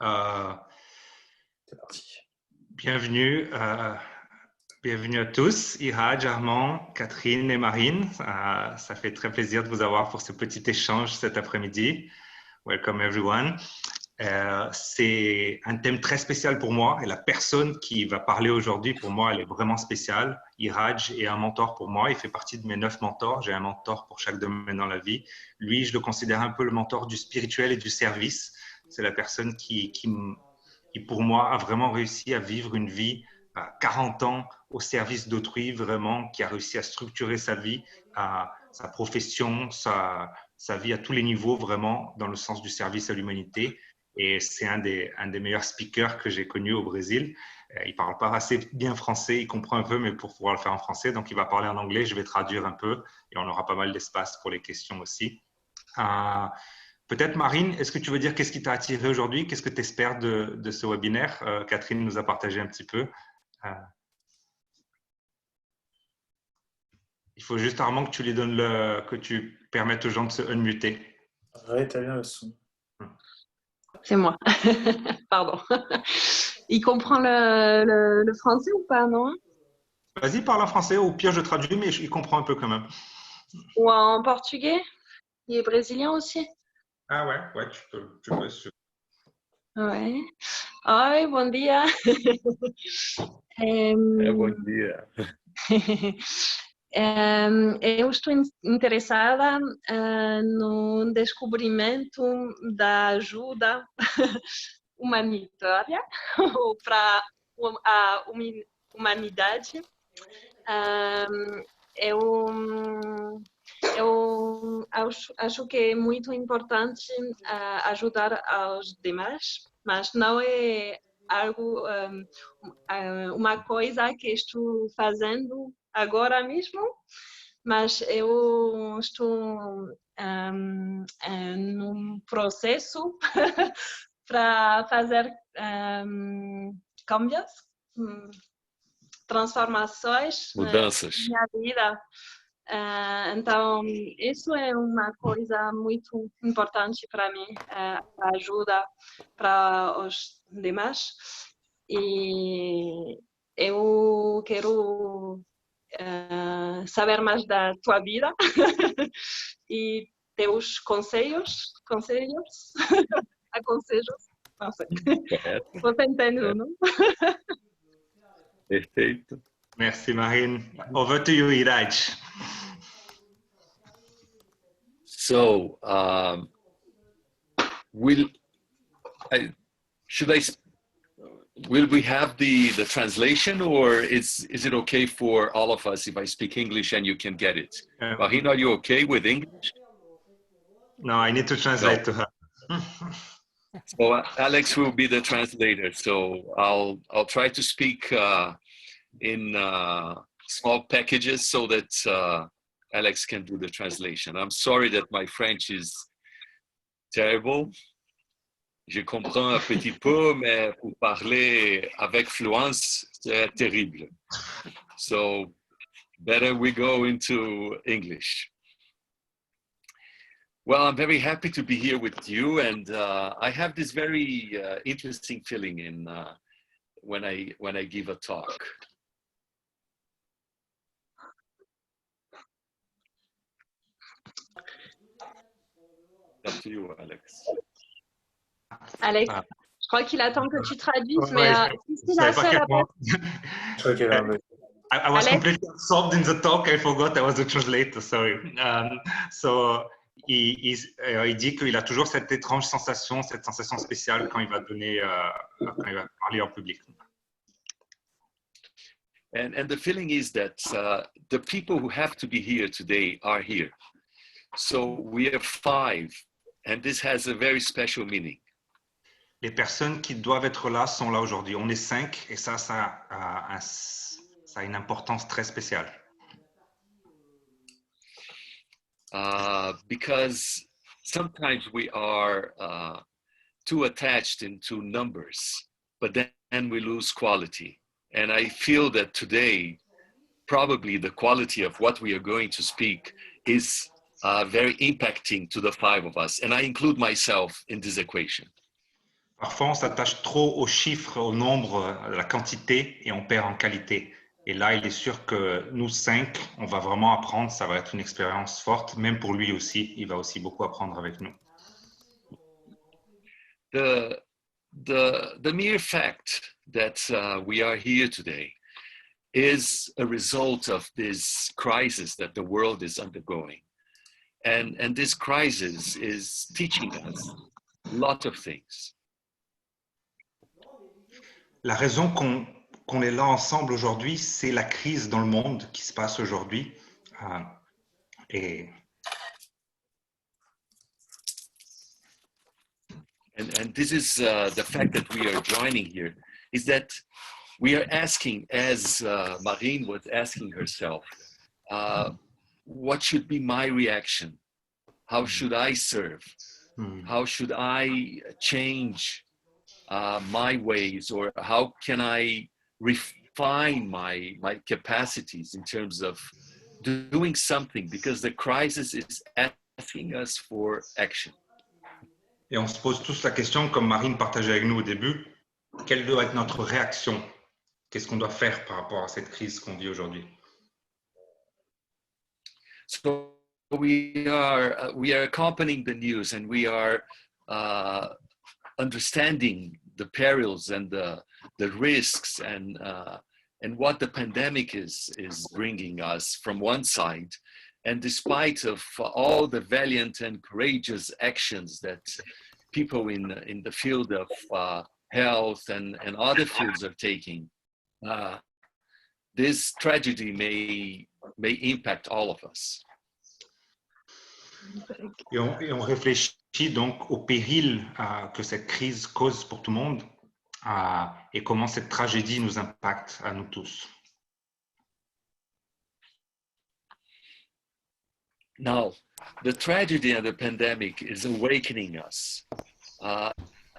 Euh, C'est parti. bienvenue, bienvenue à tous, Iradj, Armand, Catherine et Marine. Ça fait très plaisir de vous avoir pour ce petit échange cet après-midi. Welcome everyone. C'est un thème très spécial pour moi et la personne qui va parler aujourd'hui, pour moi, elle est vraiment spéciale. Iradj est un mentor pour moi. Il fait partie de mes 9 mentors. J'ai un mentor pour chaque domaine dans la vie. Lui, je le considère un peu le mentor du spirituel et du service. C'est la personne qui pour moi, a vraiment réussi à vivre une vie à 40 ans au service d'autrui, vraiment, qui a réussi à structurer sa vie, sa profession, sa vie à tous les niveaux, vraiment, dans le sens du service à l'humanité. Et c'est un des meilleurs speakers que j'ai connus au Brésil. Il ne parle pas assez bien français, il comprend un peu, mais pour pouvoir le faire en français, donc il va parler en anglais, je vais traduire un peu, et on aura pas mal d'espace pour les questions aussi. Peut-être Marine, est-ce que tu veux dire qu'est-ce qui t'a attiré aujourd'hui? Qu'est-ce que tu espères de ce webinaire? Catherine nous a partagé un petit peu. Il faut juste, Armand, que tu lui donnes que tu permettes aux gens de se unmuter. Rétablir le son. C'est moi. Pardon. Il comprend le français ou pas, non? Vas-y, parle en français. Au pire, je traduis, mais il comprend un peu quand même. Ou en portugais? Il est brésilien aussi? Ah ouais, tu peux. Ouais. Oi, bom dia. Bom dia. Eu estou interessada no descobrimento da ajuda humanitária para a humanidade. Eu acho que é muito importante ajudar aos demais, mas não é algo, uma coisa que estou fazendo agora mesmo, mas eu estou num processo para fazer cambios, transformações Mudanças. na minha vida. Então, isso é uma coisa muito importante para mim, a ajuda para os demais. E eu quero saber mais da tua vida e teus conselhos, aconselhos, não sei. Você entende, não? Perfeito. Merci, Marine. Over to you, Iradj. So, will we have the translation, or is it okay for all of us if I speak English and you can get it? Marine, are you okay with English? No, I need to translate to her. So Alex will be the translator. So I'll try to speak in small packages so that Alex can do the translation. I'm sorry that my French is terrible. Je comprends un petit peu, mais pour parler avec fluence, c'est terrible. So better we go into English. Well, I'm very happy to be here with you, and I have this very interesting feeling when I give a talk. Up to you, Alex. Alex, je crois qu'il attend que tu traduises, mais si la seule I was completely absorbed in the talk. I forgot I was the translator. Sorry. Il dit qu'il a toujours cette étrange sensation, cette sensation spéciale quand il va donner, quand il va parler en public. And the feeling is that the people who have to be here today are here. So we are 5, and this has a very special meaning. Les personnes qui doivent être là sont là aujourd'hui. On est 5 et ça a une importance très spéciale. Because sometimes we are too attached into numbers, but then we lose quality. And I feel that today, probably the quality of what we are going to speak is very impacting to the 5 of us. And I include myself in this equation. Parfois, on s'attache trop aux chiffres, au nombre, à la quantité, et on perd en qualité. Et là, il est sûr que nous 5, on va vraiment apprendre. Ça va être une expérience forte, même pour lui aussi. Il va aussi beaucoup apprendre avec nous. The mere fact that we are here today is a result of this crisis that the world is undergoing. And this crisis is teaching us a lot of things. La raison qu'on est là ensemble aujourd'hui, c'est la crise dans le monde qui se passe aujourd'hui. Et And this is the fact that we are joining here, is that we are asking, as Marine was asking herself, what should be my reaction? How should I serve? How should I change my ways, or how can I refine my capacities in terms of doing something, because the crisis is asking us for action. Et on se pose tous la question, comme Marine partageait avec nous au début, quelle doit être notre réaction? Qu'est-ce qu'on doit faire par rapport à cette crise qu'on vit aujourd'hui? So we are accompanying the news, and we are understanding the perils and the risks and what the pandemic is bringing us from one side. And despite of all the valiant and courageous actions that people in the field of health and other fields are taking, this tragedy may impact all of us. Et on réfléchit donc au péril que cette crise cause pour tout le monde et comment cette tragédie nous impacte à nous tous. Now, the tragedy of the pandemic is awakening us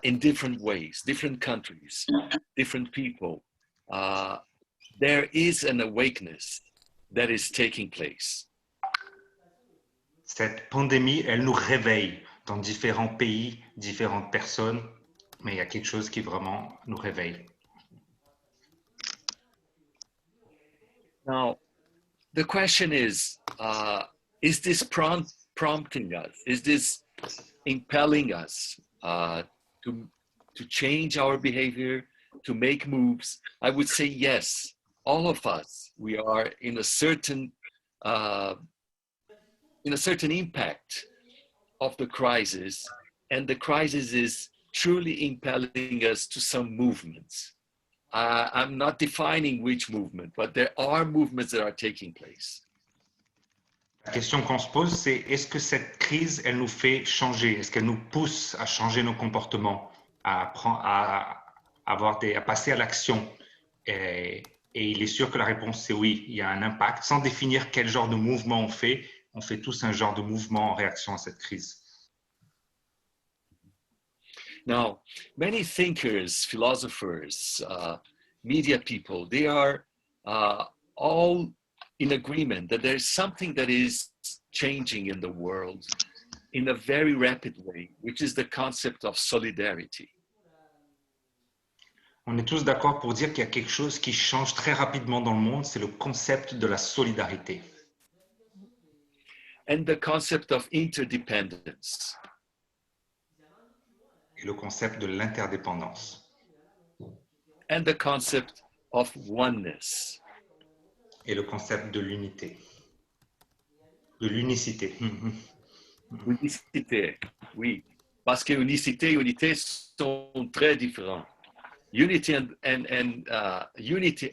in different ways, different countries, different people. There is an awakeness that is taking place. Cette pandémie, elle nous réveille dans différents pays, différentes personnes, mais il y a quelque chose qui vraiment nous réveille. Now, the question is this prompting us? Is this impelling us to change our behavior, to make moves? I would say yes. All of us, we are in a certain impact of the crisis, and the crisis is truly impelling us to some movements. I'm not defining which movement, but there are movements that are taking place. La question qu'on se pose, c'est est-ce que cette crise, elle nous fait changer? Est-ce qu'elle nous pousse à changer nos comportements, à passer à l'action? Et il est sûr que la réponse, c'est oui. Il y a un impact. Sans définir quel genre de mouvement on fait tous un genre de mouvement en réaction à cette crise. Now, many thinkers, philosophers, media people, they are all in agreement that there's something that is changing in the world in a very rapid way, which is the concept of solidarity. On est tous d'accord pour dire qu'il y a quelque chose qui change très rapidement dans le monde, c'est le concept de la solidarité. And the concept of interdependence. Et le concept de l'interdépendance. And the concept of oneness. Et le concept de l'unité. De l'unicité. Unicité, oui. Parce que unicité et unité sont très différents. Unity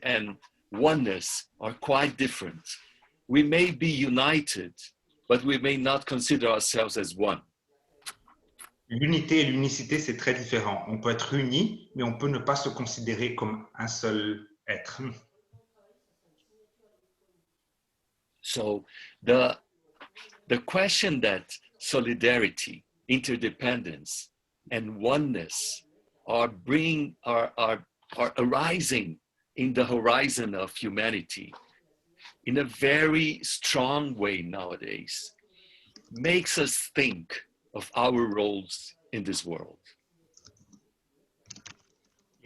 and oneness are quite different. We may be united, but we may not consider ourselves as one. L'unité et l'unicité, c'est très différent. On peut être unis, mais on peut ne pas se considérer comme un seul être. So the question that solidarity, interdependence, and oneness are arising in the horizon of humanity in a very strong way nowadays makes us think of our roles in this world.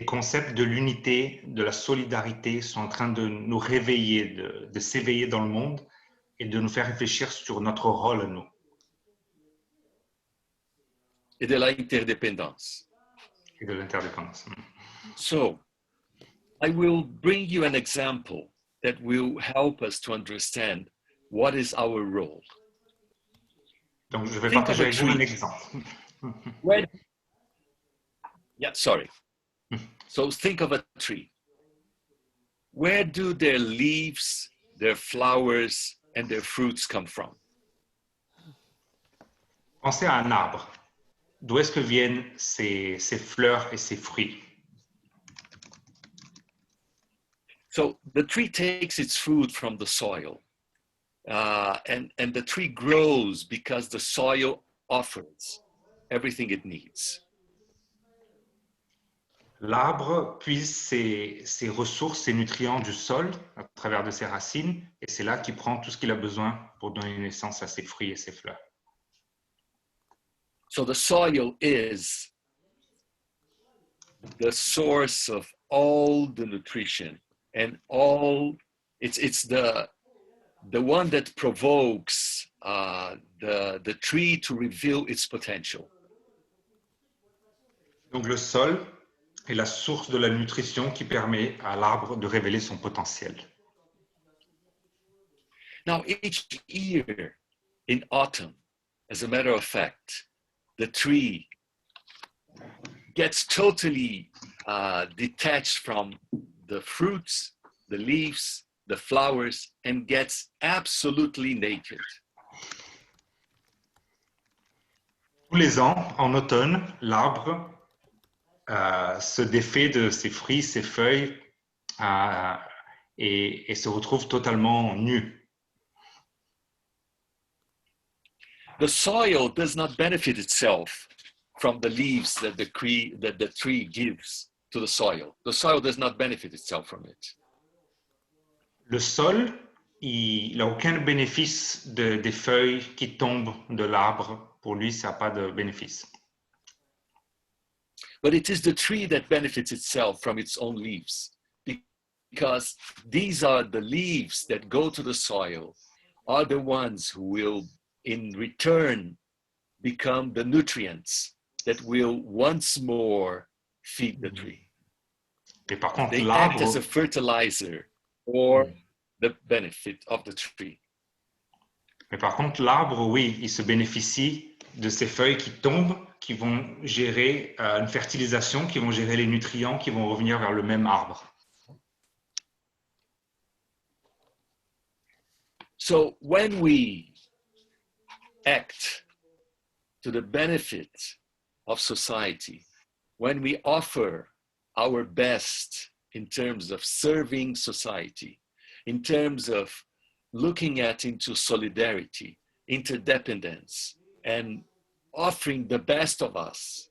Les concepts de l'unité, de la solidarité sont en train de nous réveiller, de s'éveiller dans le monde et de nous faire réfléchir sur notre rôle à nous. Et de l'interdépendance. Et de l'interdépendance. So, I will bring you an example that will help us to understand what is our role. Donc, je vais Think partager of a avec vous un tree. exemple. Yeah, sorry. So think of a tree. Where do their leaves, their flowers, and their fruits come from? Pensez à un arbre. D'où est-ce que viennent ces fleurs et ces fruits? So the tree takes its food from the soil, and the tree grows because the soil offers everything it needs. L'arbre puise ses ressources, ses nutriments du sol à travers de ses racines, et c'est là qu'il prend tout ce qu'il a besoin pour donner naissance à ses fruits et ses fleurs. So the soil is the source of all the nutrition and all. It's the one that provokes the tree to reveal its potential. Donc le sol est la source de la nutrition qui permet à l'arbre de révéler son potentiel. Now, each year in autumn, as a matter of fact, the tree gets totally detached from the fruits, the leaves, the flowers, and gets absolutely naked. Tous les ans, en automne, l'arbre se défait de ses fruits, ses feuilles et se retrouve totalement nu. The soil does not benefit itself from the leaves that the tree gives to the soil. The soil does not benefit itself from it. Le sol, il n'a aucun bénéfice des feuilles qui tombent de l'arbre. Pour lui, ça n'a pas de bénéfice. But it is the tree that benefits itself from its own leaves, because these are the leaves that go to the soil, are the ones who will, in return, become the nutrients that will once more feed the tree. Et par contre, They act as a fertilizer for the benefit of the tree. Mais par contre, l'arbre, oui, il se bénéficie de ces feuilles qui tombent, qui vont gérer une fertilisation, qui vont gérer les nutriments, qui vont revenir vers le même arbre. So when we act to the benefit of society, when we offer our best in terms of serving society, in terms of looking into solidarity, interdependence, and offering the best of us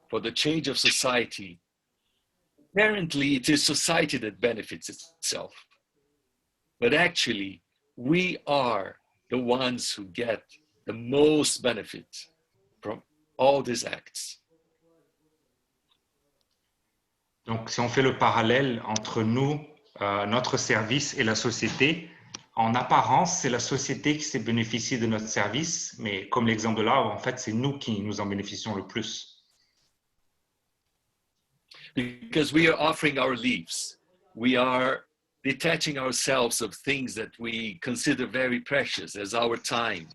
for the change of society, apparently it is society that benefits itself. But actually, we are the ones who get the most benefit from all these acts. Donc, si on fait le parallèle entre nous, notre service et la société, en apparence, c'est la société qui s'est bénéficiée de notre service, mais comme l'exemple de l'arbre, en fait, c'est nous qui nous en bénéficions le plus. Because we are offering our leaves, we are detaching ourselves of things that we consider very precious, as our time,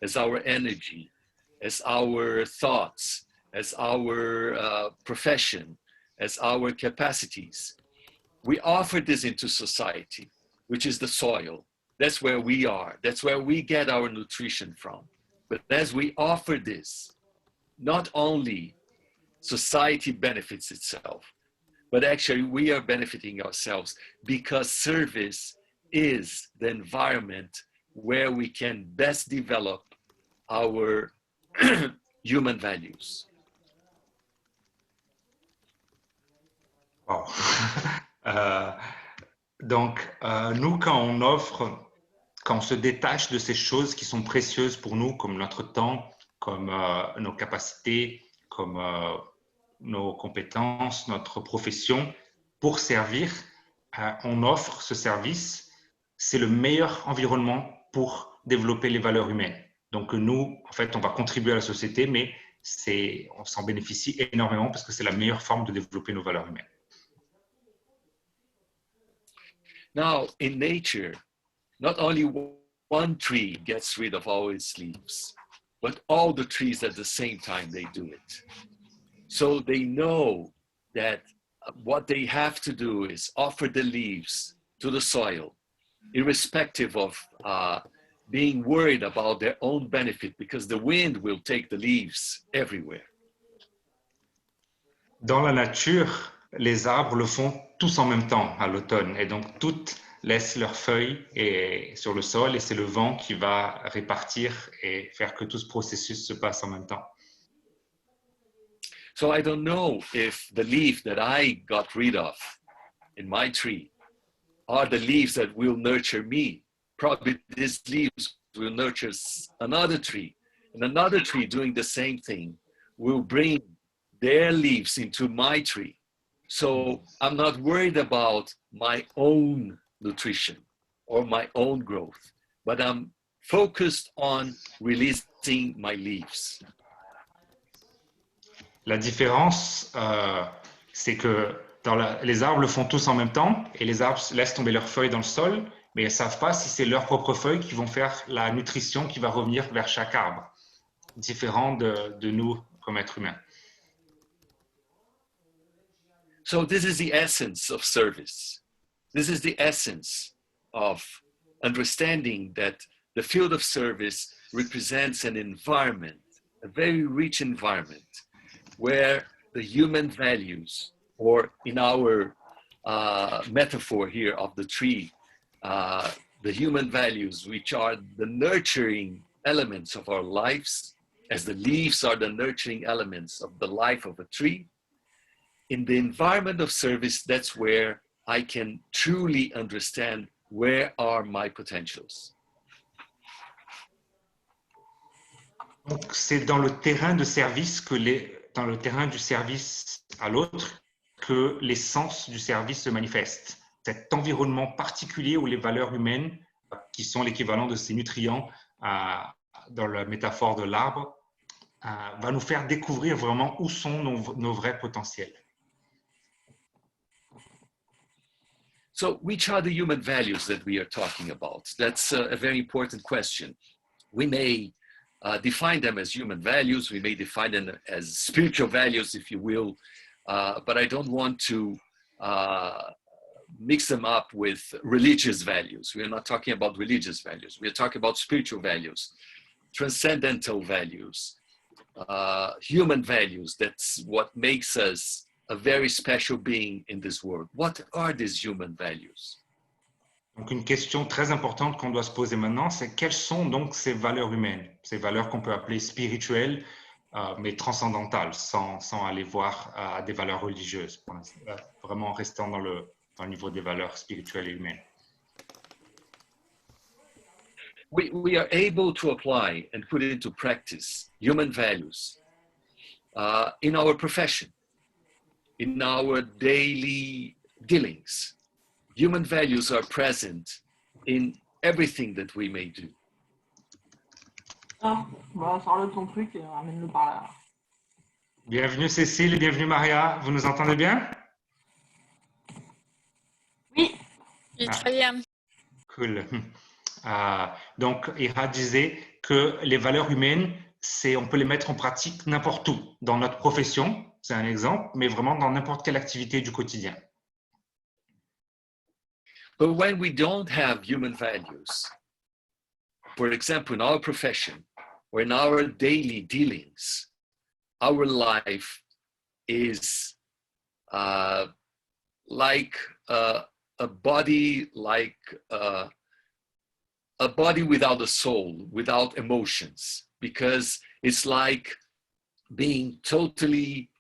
as our energy, as our thoughts, as our profession, as our capacities. We offer this into society, which is the soil. That's where we are. That's where we get our nutrition from. But as we offer this, not only society benefits itself, but actually we are benefiting ourselves, because service is the environment where we can best develop our human values. Wow. Donc, nous, quand on offre, quand on se détache de ces choses qui sont précieuses pour nous, comme notre temps, comme nos capacités, comme nos compétences, notre profession pour servir. On offre ce service. C'est le meilleur environnement pour développer les valeurs humaines. Donc nous, en fait, on va contribuer à la société, mais on s'en bénéficie énormément parce que c'est la meilleure forme de développer nos valeurs humaines. Now, in nature, not only one tree gets rid of all its leaves, but all the trees at the same time they do it. So they know that what they have to do is offer the leaves to the soil, irrespective of being worried about their own benefit, because the wind will take the leaves everywhere. Dans la nature, les arbres le font tous en même temps à l'automne, et donc toutes laissent leurs feuilles sur le sol, et c'est le vent qui va répartir et faire que tout ce processus se passe en même temps. So I don't know if the leaf that I got rid of in my tree are the leaves that will nurture me. Probably these leaves will nurture another tree, and another tree doing the same thing will bring their leaves into my tree. So I'm not worried about my own nutrition or my own growth, but I'm focused on releasing my leaves. La différence, c'est que les arbres le font tous en même temps et les arbres laissent tomber leurs feuilles dans le sol, mais ils ne savent pas si c'est leurs propres feuilles qui vont faire la nutrition qui va revenir vers chaque arbre, différent de nous comme êtres humains. So this is the essence of service. This is the essence of understanding that the field of service represents an environment, a very rich environment, where the human values, or in our metaphor here of the tree, the human values, which are the nurturing elements of our lives, as the leaves are the nurturing elements of the life of a tree. In the environment of service, that's where I can truly understand where are my potentials. Donc, c'est dans le terrain de service dans le terrain du service à l'autre que l'essence du service se manifeste. Cet environnement particulier où les valeurs humaines, qui sont l'équivalent de ces nutriments dans la métaphore de l'arbre, va nous faire découvrir vraiment où sont nos vrais potentiels. So which are the human values that we are talking about? That's a very important question. We may define them as human values. We may define them as spiritual values, if you will, but I don't want to mix them up with religious values. We are not talking about religious values. We are talking about spiritual values, transcendental values, human values. That's what makes us a very special being in this world. What are these human values? Donc une question très importante qu'on doit se poser maintenant, c'est quelles sont donc ces valeurs humaines, ces valeurs qu'on peut appeler spirituelles, mais transcendantales, sans aller voir à des valeurs religieuses, vraiment en restant dans le niveau des valeurs spirituelles et humaines. We are able to apply and put into practice human values in our profession, in our daily dealings. Human values are present in everything that we may do. Sors-le ton truc et ramène-le par là. Bienvenue Cécile et bienvenue Maria. Vous nous entendez bien? Oui. Très bien. Cool. Donc, Iradj disait que les valeurs humaines, on peut les mettre en pratique n'importe où, dans notre profession, c'est un exemple, mais vraiment dans n'importe quelle activité du quotidien. But when we don't have human values, for example, in our profession or in our daily dealings, our life is like a body, like a body without a soul, without emotions, because it's like being totally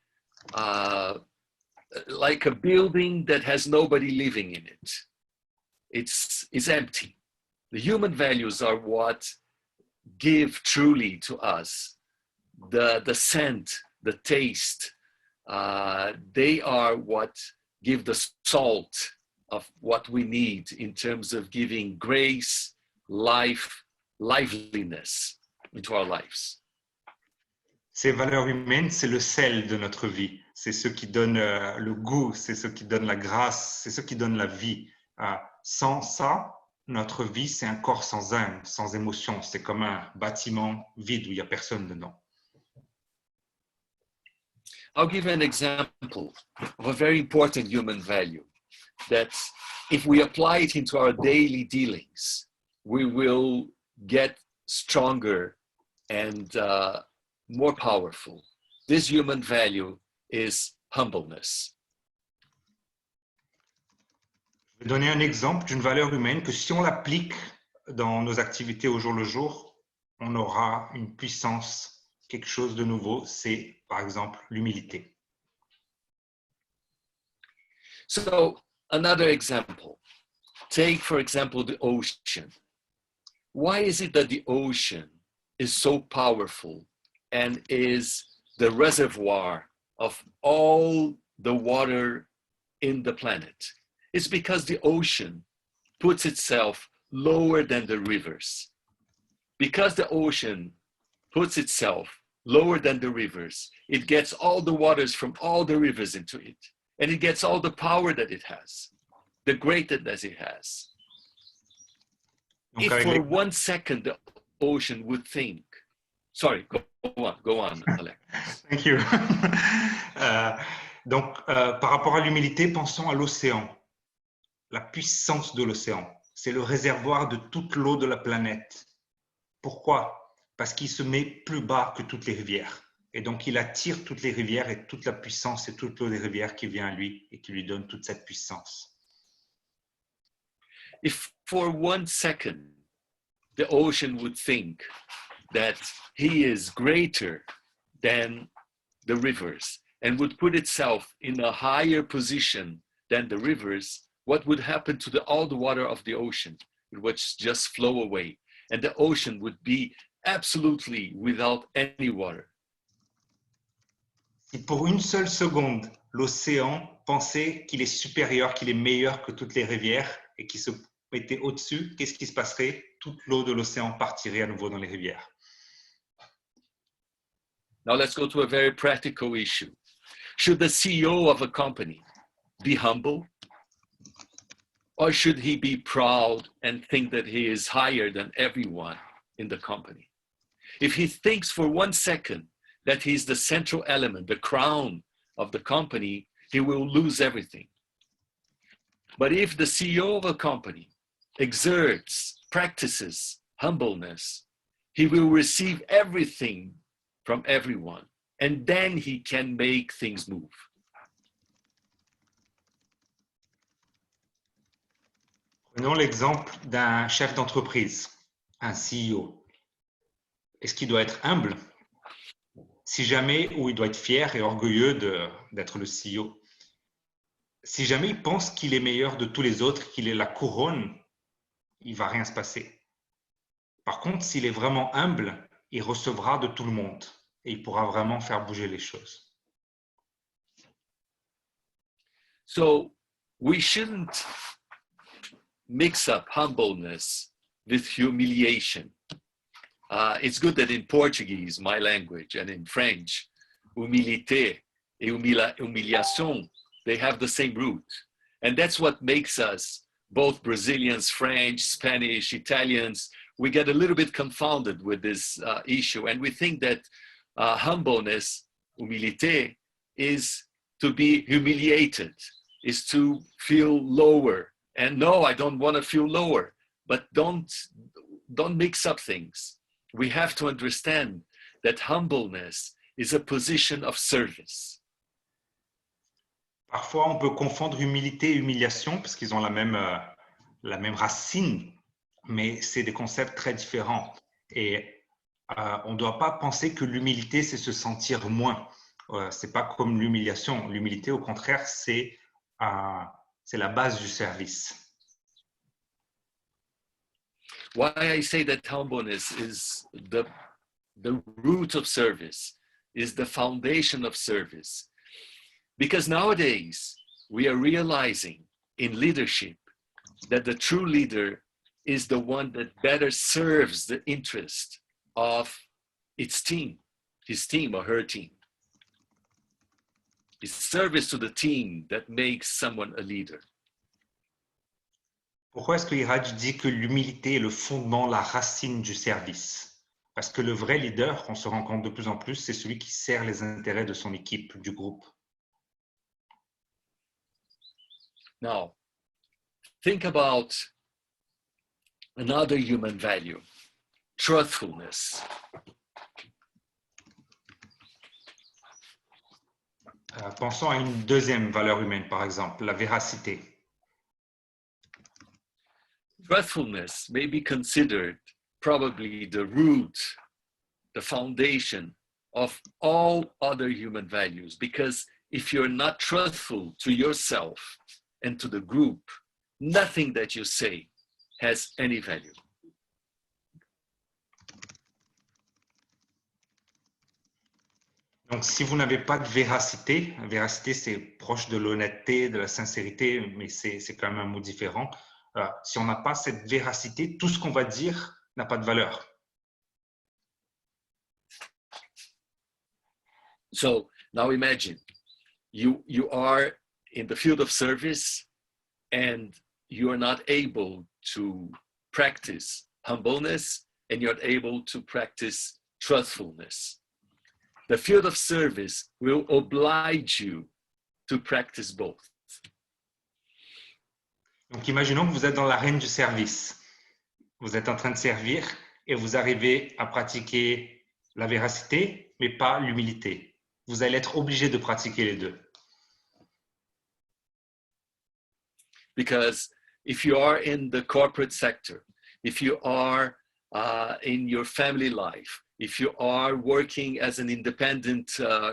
like a building that has nobody living in it. It's empty. The human values are what give truly to us the scent, the taste, they are what give the salt of what we need in terms of giving grace, life, liveliness into our lives. Ces valeurs humaines, c'est le sel de notre vie. C'est ce qui donne le goût, c'est ce qui donne la grâce, c'est ce qui donne la vie. Sans ça, notre vie, c'est un corps sans âme, sans émotion. C'est comme un bâtiment vide où il n'y a personne dedans. I'll give an example of a very important human value that if we apply it into our daily dealings, we will get stronger and more powerful. This human value is humbleness. Je vais donner un exemple d'une valeur humaine que si on l'applique dans nos activités au jour le jour, on aura une puissance, quelque chose de nouveau. C'est par exemple l'humilité. So another example, take for example the ocean. Why is it that the ocean is so powerful and is the reservoir of all the water in the planet? It's because the ocean puts itself lower than the rivers. Because the ocean puts itself lower than the rivers, it gets all the waters from all the rivers into it. And it gets all the power that it has, the greatness it has. If for 1 second the ocean would think, sorry, go on, Alex. Thank you. Donc, par rapport à l'humilité, pensons à l'océan. La puissance de l'océan, c'est le réservoir de toute l'eau de la planète. Pourquoi? Parce qu'il se met plus bas que toutes les rivières. Et donc, il attire toutes les rivières et toute la puissance et toute l'eau des rivières qui vient à lui et qui lui donne toute cette puissance. If for 1 second the ocean would think that he is greater than the rivers and would put itself in a higher position than the rivers, what would happen to all the water of the ocean? It would just flow away, and the ocean would be absolutely without any water. Si pour une seule seconde, l'océan pensait qu'il est supérieur, qu'il est meilleur que toutes les rivières et qu'il se mettait au-dessus, qu'est-ce qui se passerait? Toute l'eau de l'océan partirait à nouveau dans les rivières. Now let's go to a very practical issue. Should the CEO of a company be humble? Or should he be proud and think that he is higher than everyone in the company? If he thinks for 1 second that he's the central element, the crown of the company, he will lose everything. But if the CEO of a company exerts, practices humbleness, he will receive everything from everyone, and then he can make things move. Prenons l'exemple d'un chef d'entreprise, un CEO. Est-ce qu'il doit être humble? Si jamais, ou il doit être fier et orgueilleux d'être le CEO. Si jamais il pense qu'il est meilleur de tous les autres, qu'il est la couronne, il ne va rien se passer. Par contre, s'il est vraiment humble, il recevra de tout le monde et il pourra vraiment faire bouger les choses. So we shouldn't mix up humbleness with humiliation. It's good that in Portuguese, my language, and in French, humilité et humiliation, they have the same root. And that's what makes us, both Brazilians, French, Spanish, Italians, we get a little bit confounded with this issue. And we think that humbleness, humilité, is to be humiliated, is to feel lower. And no, I don't want to feel lower, but don't mix up things. We have to understand that humbleness is a position of service. Parfois, on peut confondre humilité et humiliation parce qu'ils ont la même racine, mais c'est des concepts très différents. Et on ne doit pas penser que l'humilité, c'est se sentir moins. Ce n'est pas comme l'humiliation. L'humilité, au contraire, c'est la base du service. Why I say that humbleness is the root of service, is the foundation of service, Because nowadays, we are realizing in leadership that the true leader is the one that better serves the interest of its team, his team or her team. It's service to the team that makes someone a leader. Pourquoi est-ce que Iradj dit que l'humilité est le fondement, la racine du service? Parce que le vrai leader, on se rend compte de plus en plus, c'est celui qui sert les intérêts de son équipe, du groupe. Now, think about another human value, truthfulness. Pensons à une deuxième valeur humaine, par exemple, la véracité. Truthfulness may be considered probably the root, the foundation of all other human values, because if you're not truthful to yourself and to the group, nothing that you say has any value. Donc, si vous n'avez pas de véracité, véracité, c'est proche de l'honnêteté, de la sincérité, mais c'est quand même un mot différent. Si on n'a pas cette véracité, tout ce qu'on va dire n'a pas de valeur. So now imagine you are in the field of service and you are not able to practice humbleness and you're not able to practice truthfulness. The field of service will oblige you to practice both. Donc, imaginons que vous êtes dans l'arène du service. Vous êtes en train de servir et vous arrivez à pratiquer la véracité, mais pas l'humilité. Vous allez être obligé de pratiquer les deux. Because if you are in the corporate sector, if you are in your family life, if you are working as an independent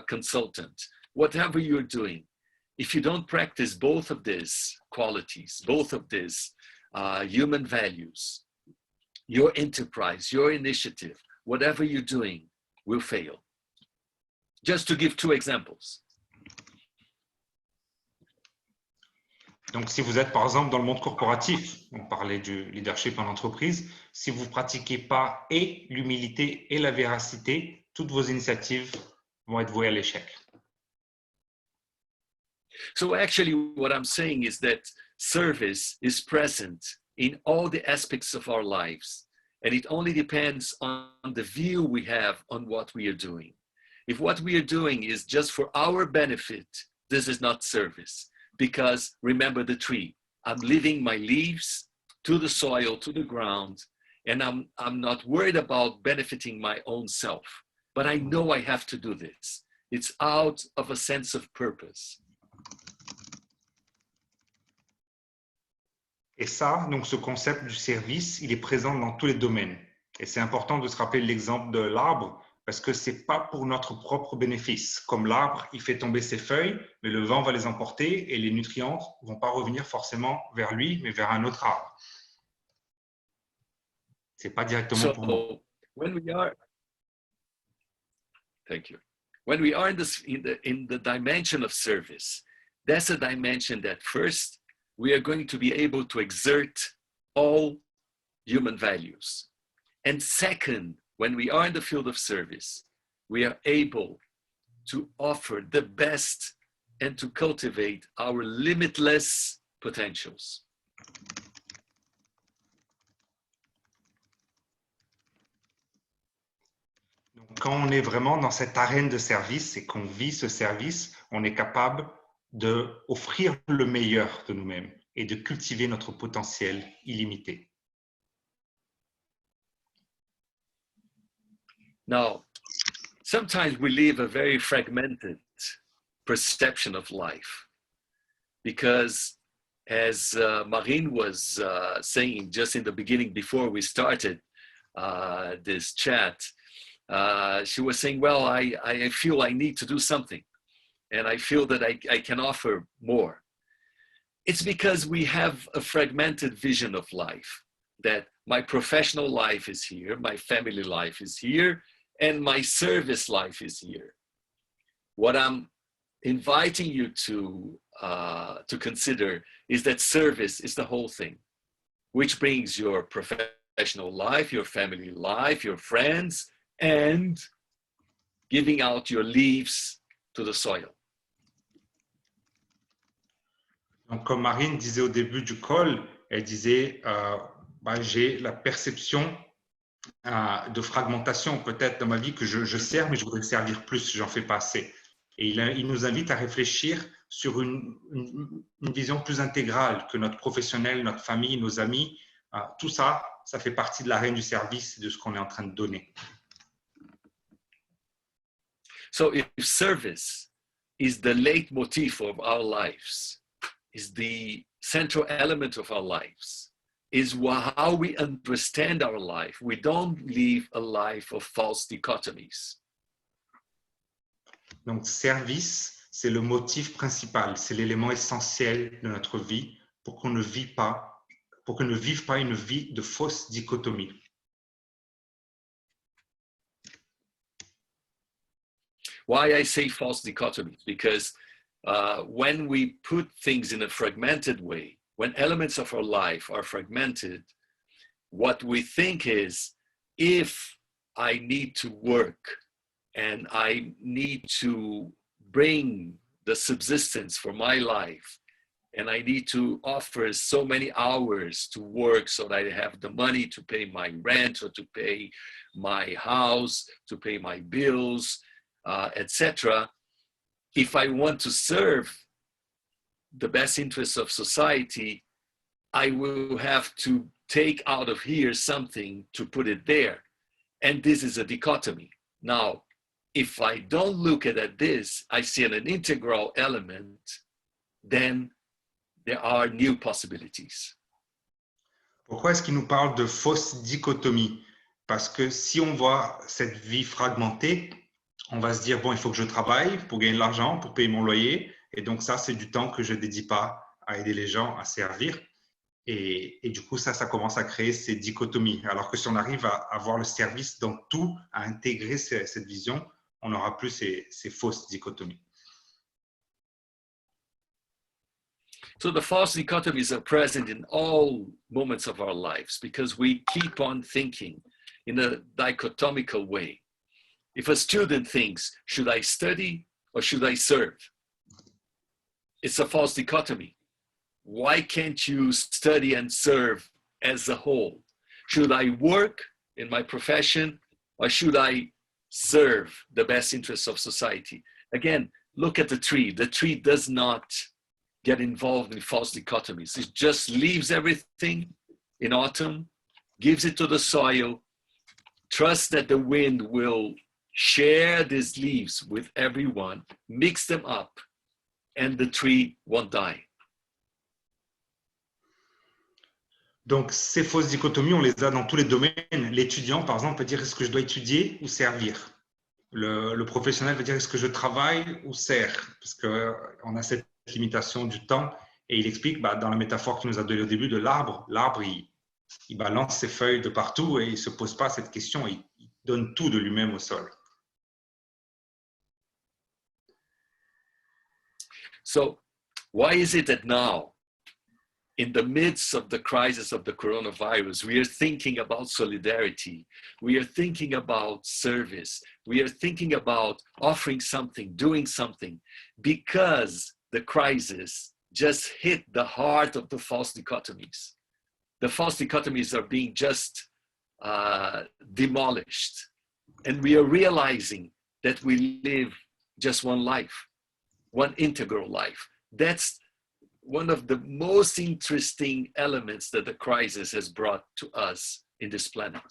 consultant, whatever you're doing, if you don't practice both of these qualities, both of these human values, your enterprise, your initiative, whatever you're doing will fail. Just to give two examples. Donc, si vous êtes par exemple dans le monde corporatif, on parlait du leadership en entreprise, si vous ne pratiquez pas et l'humilité et la véracité, toutes vos initiatives vont être vouées à l'échec. So actually what I'm saying is that service is present in all the aspects of our lives, and it only depends on the view we have on what we are doing. If what we are doing is just for our benefit, this is not service. Because remember the tree, I'm leaving my leaves to the soil, to the ground, and I'm not worried about benefiting my own self. But I know I have to do this. It's out of a sense of purpose. Et ça, donc ce concept du service, il est présent dans tous les domaines. Et c'est important de se rappeler l'exemple de l'arbre, parce que ce n'est pas pour notre propre bénéfice. Comme l'arbre, il fait tomber ses feuilles, mais le vent va les emporter et les nutriments ne vont pas revenir forcément vers lui, mais vers un autre arbre. Ce n'est pas directement pour nous. When we are, thank you. When we are in the dimension of service, that's a dimension that first, we are going to be able to exert all human values. And second, when we are in the field of service, we are able to offer the best and to cultivate our limitless potentials. Donc, quand on est vraiment dans cette arène de service et qu'on vit ce service, on est capable d'offrir le meilleur de nous-mêmes et de cultiver notre potentiel illimité. Now, sometimes we live a very fragmented perception of life because as Marine was saying just in the beginning before we started this chat, she was saying, well, I feel I need to do something and I feel that I can offer more. It's because we have a fragmented vision of life, that my professional life is here, my family life is here, and my service life is here. What I'm inviting you to consider is that service is the whole thing, which brings your professional life, your family life, your friends, and giving out your leaves to the soil. Donc, comme Marine disait au début du call, elle disait j'ai la perception de fragmentation peut-être dans ma vie, que je sers, mais je voudrais servir plus, j'en fais pas assez. Et il nous invite à réfléchir sur une vision plus intégrale, que notre professionnel, notre famille, nos amis, tout ça, ça fait partie de l'arène du service, de ce qu'on est en train de donner. So if service is the leitmotif of our lives, is the central element of our lives, is how we understand our life, we don't live a life of false dichotomies. Donc, service, c'est le motif principal, c'est l'élément essentiel de notre vie pour qu'on ne vive pas une vie de fausse dichotomie. Why I say false dichotomies? Because when we put things in a fragmented way, when elements of our life are fragmented, what we think is, if I need to work and I need to bring the subsistence for my life, and I need to offer so many hours to work so that I have the money to pay my rent or to pay my house, to pay my bills, etc. If I want to serve the best interests of society, I will have to take out of here something to put it there. And this is a dichotomy. Now, if I don't look at this, I see an integral element, then there are new possibilities. Pourquoi est-ce qu'il nous parle de fausse dichotomie? Parce que si on voit cette vie fragmentée, on va se dire, bon, il faut que je travaille pour gagner de l'argent, pour payer mon loyer. Et donc, ça, c'est du temps que je ne dédie pas à aider les gens, à servir. Et du coup, ça commence à créer ces dichotomies. Alors que si on arrive à voir le service dans tout, à intégrer cette vision, on n'aura plus ces fausses dichotomies. So the false dichotomies are present in all moments of our lives because we keep on thinking in a dichotomical way. If a student thinks, should I study or should I serve? It's a false dichotomy. Why can't you study and serve as a whole? Should I work in my profession or should I serve the best interests of society? Again, look at the tree. The tree does not get involved in false dichotomies. It just leaves everything in autumn, gives it to the soil, trusts that the wind will share these leaves with everyone, mix them up, and the tree won't die. Donc, ces fausses dichotomies, on les a dans tous les domaines. L'étudiant, par exemple, peut dire est-ce que je dois étudier ou servir? Le professionnel veut dire est-ce que je travaille ou sers? Parce qu'on a cette limitation du temps. Et il explique, dans la métaphore qu'il nous a donnée au début de l'arbre, il balance ses feuilles de partout et il ne se pose pas cette question. Il donne tout de lui-même au sol. So, why is it that now, in the midst of the crisis of the coronavirus, we are thinking about solidarity, we are thinking about service, we are thinking about offering something, doing something, because the crisis just hit the heart of the false dichotomies. The false dichotomies are being just demolished. And we are realizing that we live just one life, one integral life. That's one of the most interesting elements that the crisis has brought to us in this planet.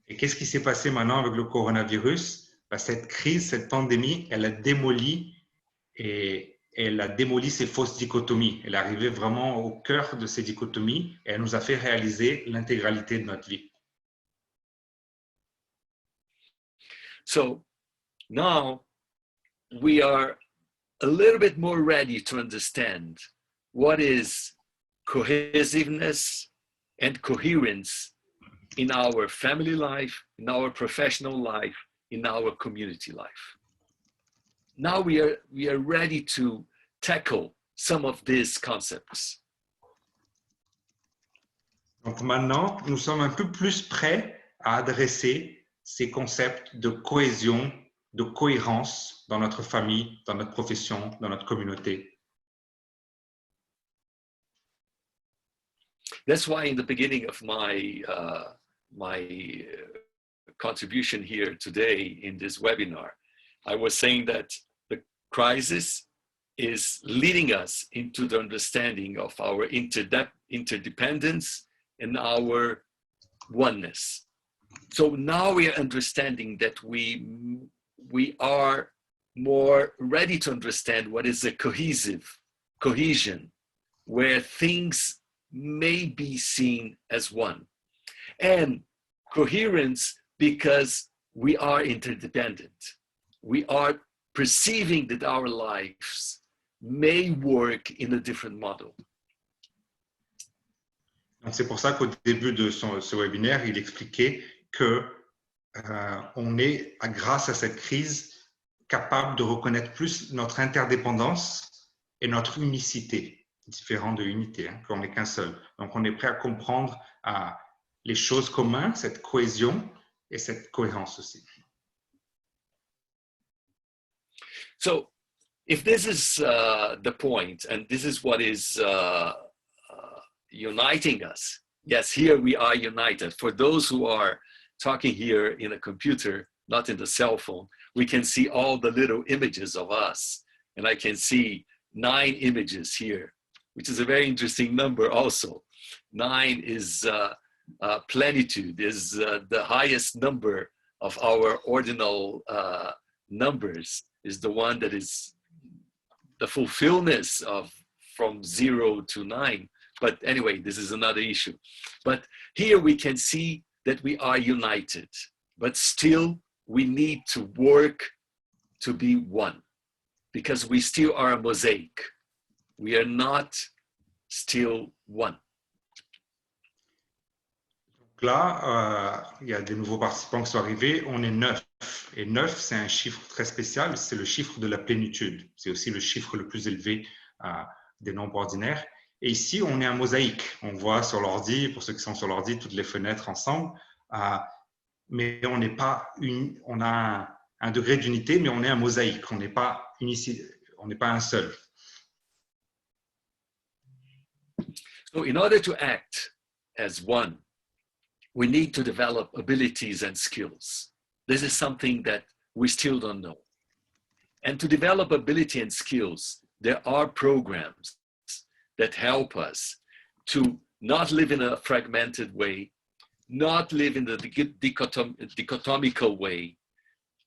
Et qu'est-ce qui s'est passé maintenant avec le coronavirus? Cette crise, cette pandémie, elle a démoli ces fausses dichotomies. Elle est arrivée vraiment au cœur de ces dichotomies et elle nous a fait réaliser l'intégralité de notre vie. So now we are a little bit more ready to understand what is cohesiveness and coherence in our family life, in our professional life, in our community life. now we are ready to tackle some of these concepts. Donc maintenant, nous sommes un peu plus prêts à adresser ces concepts de cohésion, de cohérence dans notre famille, dans notre profession, dans notre communauté. That's why in the beginning of my contribution here today in this webinar, I was saying that the crisis is leading us into the understanding of our interdependence and our oneness. So now we are understanding that we are more ready to understand what is a cohesion, where things may be seen as one, and coherence because we are interdependent. We are perceiving that our lives may work in a different model. C'est pour ça qu'au début de ce webinaire, il expliquait que on est, grâce à cette crise, capable de reconnaître plus notre interdépendance et notre unicité, différent de unité, hein, qu'on n'est qu'un seul. Donc, on est prêt à comprendre les choses communes, cette cohésion et cette cohérence aussi. So, if this is the point, and this is what is uniting us, yes, here we are united. For those who are talking here in a computer, not in the cell phone, we can see all the little images of us. And I can see 9 images here, which is a very interesting number also. 9 is plenitude, is the highest number of our ordinal numbers, is the one that is the fulfillment of from 0 to 9. But anyway, this is another issue. But here we can see that we are united, but still we need to work to be one, because we still are a mosaic. We are not still one. Donc là, il y a des nouveaux participants qui sont arrivés. On est 9. Et 9, c'est un chiffre très spécial. C'est le chiffre de la plénitude. C'est aussi le chiffre le plus élevé des nombres ordinaires. Et ici, on est un mosaïque. On voit sur l'ordi, pour ceux qui sont sur l'ordi, toutes les fenêtres ensemble. Mais on n'est pas on a un degré d'unité, mais on est un mosaïque. On n'est pas un seul. So in order to act as one, we need to develop abilities and skills. This is something that we still don't know. And to develop ability and skills, there are programs that help us to not live in a fragmented way, not live in the dichotomical way,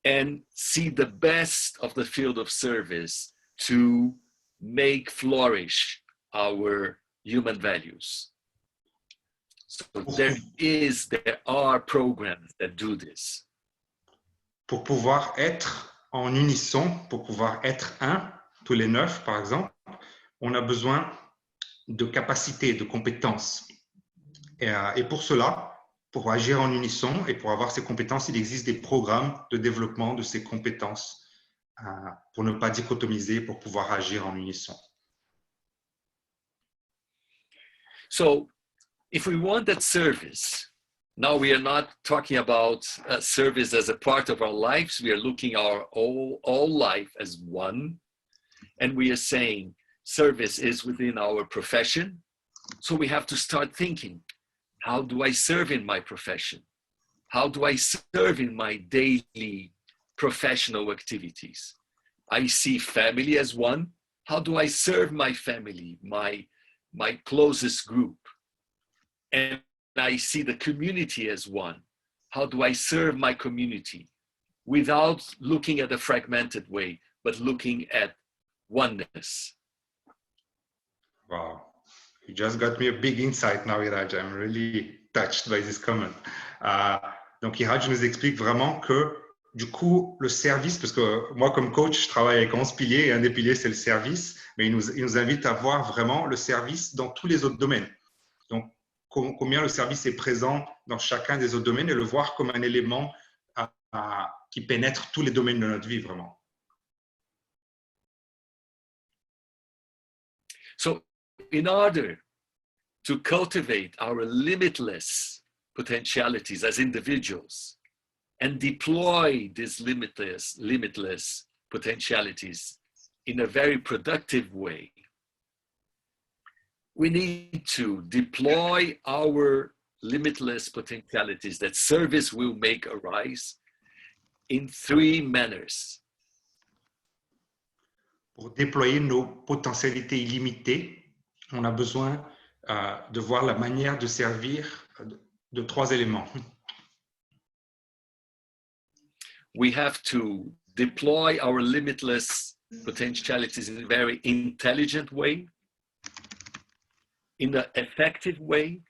and see the best of the field of service to make flourish our human values. So there are programs that do this. Pour pouvoir être en unisson, pour pouvoir être un, tous les 9 par exemple, on a besoin de capacités, de compétences. Et pour cela, pour agir en unisson et pour avoir ces compétences, il existe des programmes de développement de ces compétences pour ne pas dichotomiser, pour pouvoir agir en unisson. So, if we want that service, now we are not talking about service as a part of our lives. We are looking our all life as one. And we are saying service is within our profession. So we have to start thinking, how do I serve in my profession? How do I serve in my daily professional activities? I see family as one. How do I serve my family, my closest group? And I see the community as one. How do I serve my community without looking at a fragmented way, but looking at oneness? Wow, you just got me a big insight now, Iradj. I'm really touched by this comment. Donc, Iradj nous explique vraiment que, du coup, le service, parce que moi, comme coach, je travaille avec 11 piliers, et un des piliers, c'est le service, mais il nous invite à voir vraiment le service dans tous les autres domaines. Donc, combien le service est présent dans chacun des autres domaines et le voir comme un élément qui pénètre tous les domaines de notre vie, vraiment. So in order to cultivate our limitless potentialities as individuals and deploy these limitless potentialities in a very productive way, we need to deploy our limitless potentialities that service will make arise in 3 manners. Pour déployer nos potentialités illimitées, on a besoin de voir la manière de servir de 3 éléments. We have to deploy our limitless potentialities in a very intelligent way, in an effective way,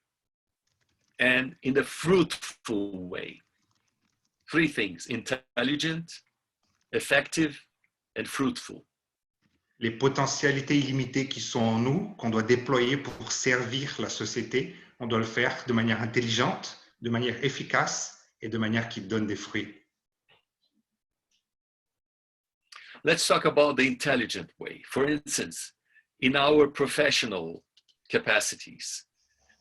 and in a fruitful way. 3 things: intelligent, effective, and fruitful. Les potentialités illimitées qui sont en nous, qu'on doit déployer pour servir la société, on doit le faire de manière intelligente, de manière efficace et de manière qui donne des fruits. Let's talk about the intelligent way. For instance, in our professional capacities,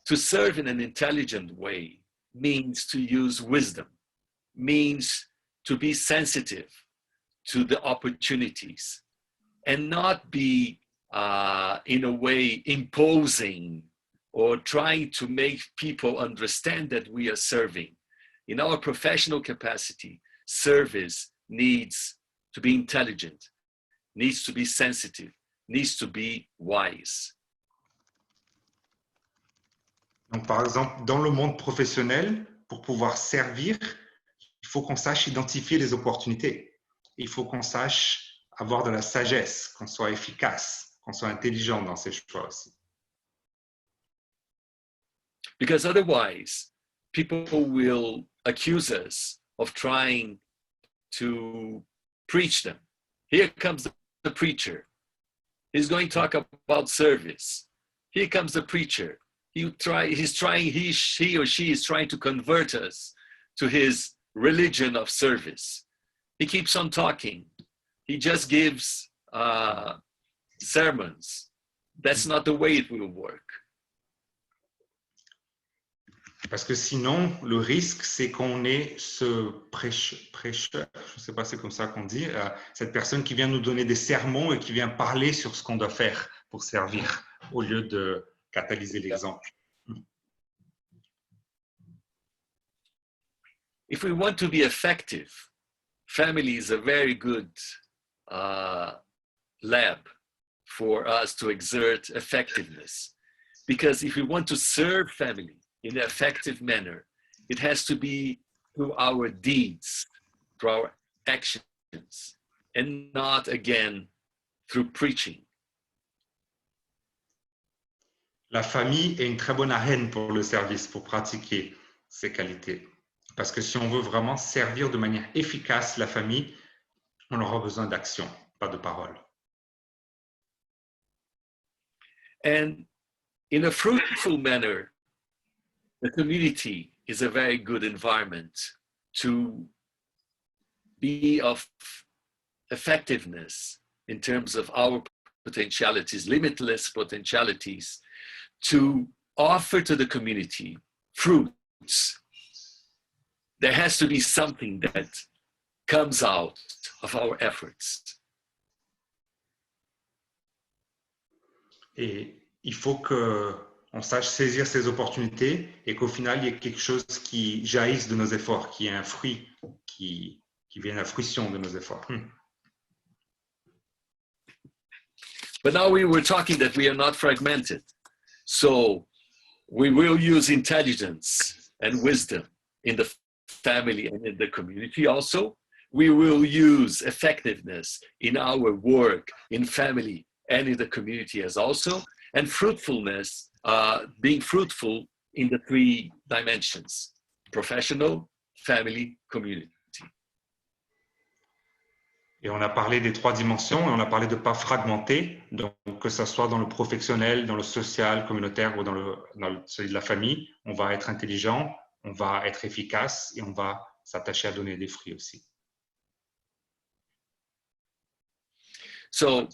to serve in an intelligent way means to use wisdom, means to be sensitive to the opportunities and not be in a way imposing or trying to make people understand that we are serving. In our professional capacity, service needs to be intelligent, needs to be sensitive, needs to be wise. Donc, par exemple, dans le monde professionnel, pour pouvoir servir, il faut qu'on sache identifier les opportunités. Il faut qu'on sache avoir de la sagesse, qu'on soit efficace, qu'on soit intelligent dans ses choix aussi. Because otherwise, people will accuse us of trying to preach them. Here comes the preacher. He's going to talk about service. Here comes the preacher. He or she is trying to convert us to his religion of service. He keeps on talking. He just gives sermons. That's not the way it will work. Parce que sinon, le risque, c'est qu'on ait ce prêcheur, je ne sais pas, c'est comme ça qu'on dit, cette personne qui vient nous donner des sermons et qui vient parler sur ce qu'on doit faire pour servir, au lieu de catalyser l'exemple. If we want to be effective, family is a very good lab for us to exert effectiveness. Because if we want to serve family in an effective manner, it has to be through our deeds, through our actions, and not again through preaching. La famille est une très bonne arène pour le service, pour pratiquer ces qualités. Parce que si on veut vraiment servir de manière efficace la famille, on aura besoin d'action, pas de parole. And in a fruitful manner, the community is a very good environment to be of effectiveness in terms of our potentialities, limitless potentialities, to offer to the community fruits. There has to be something that comes out of our efforts. Et il faut qu'on sache saisir ces opportunités et qu'au final, il y ait quelque chose qui jaillisse de nos efforts, qui ait un fruit qui vienne à la fruition de nos efforts. But now we were talking that we are not fragmented. So we will use intelligence and wisdom in the family and in the community also. We will use effectiveness in our work, in family, and in the community as also. And fruitfulness, being fruitful in the 3 dimensions: professional, family, community. Et on a parlé des 3 dimensions et on a parlé de ne pas fragmenter, donc que ce soit dans le professionnel, dans le social, communautaire ou dans celui de la famille, on va être intelligent, on va être efficace et on va s'attacher à donner des fruits aussi. So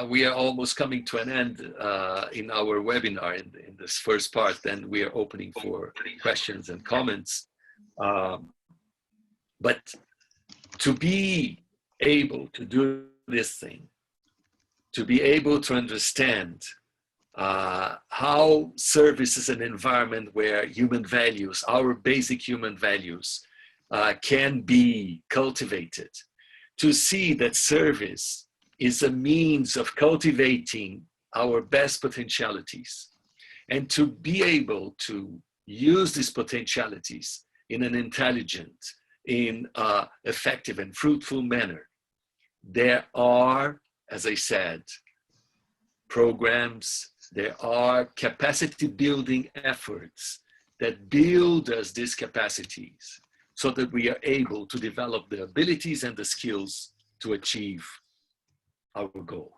we are almost coming to an end in our webinar in this first part, and we are opening for questions and comments. But to be able to do this thing, to be able to understand how service is an environment where human values, our basic human values, can be cultivated, to see that service is a means of cultivating our best potentialities, and to be able to use these potentialities in an intelligent, in an effective and fruitful manner. There are, as I said, programs, there are capacity building efforts that build us these capacities so that we are able to develop the abilities and the skills to achieve our goal.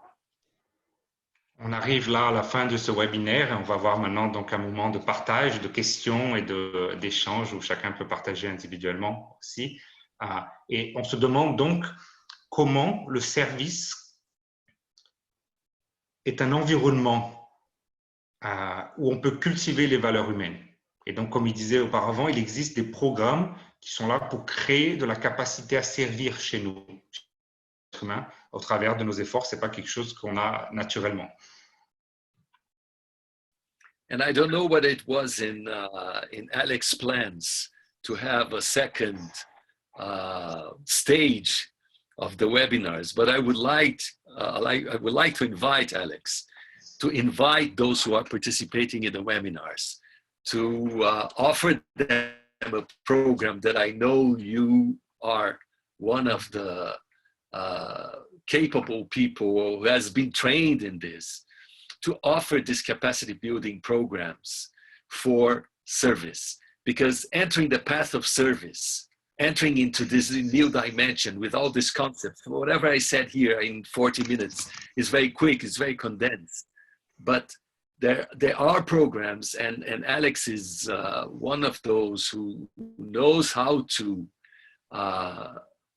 On arrive là à la fin de ce webinaire et on va avoir maintenant donc un moment de partage, de questions et d'échanges où chacun peut partager individuellement aussi. Et on se demande donc comment le service est un environnement où on peut cultiver les valeurs humaines. Et donc, comme il disait auparavant, il existe des programmes qui sont là pour créer de la capacité à servir chez nous, humains, au travers de nos efforts. Ce n'est pas quelque chose qu'on a naturellement. And I don't know what it was in Alex's plans to have a second stage of the webinars, but I would like to invite Alex to invite those who are participating in the webinars to offer them a program that I know you are one of the capable people who has been trained in this, to offer these capacity building programs for service. Because entering the path of service, entering into this new dimension with all these concepts, whatever I said here in 40 minutes is very quick, it's very condensed. But there are programs, and Alex is one of those who knows how to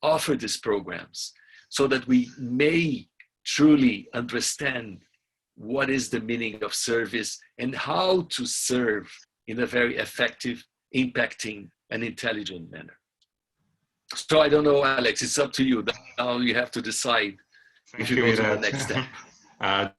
offer these programs so that we may truly understand what is the meaning of service and how to serve in a very effective, impacting, and intelligent manner. So I don't know, Alex, it's up to you. Now you have to decide if you go to the next step.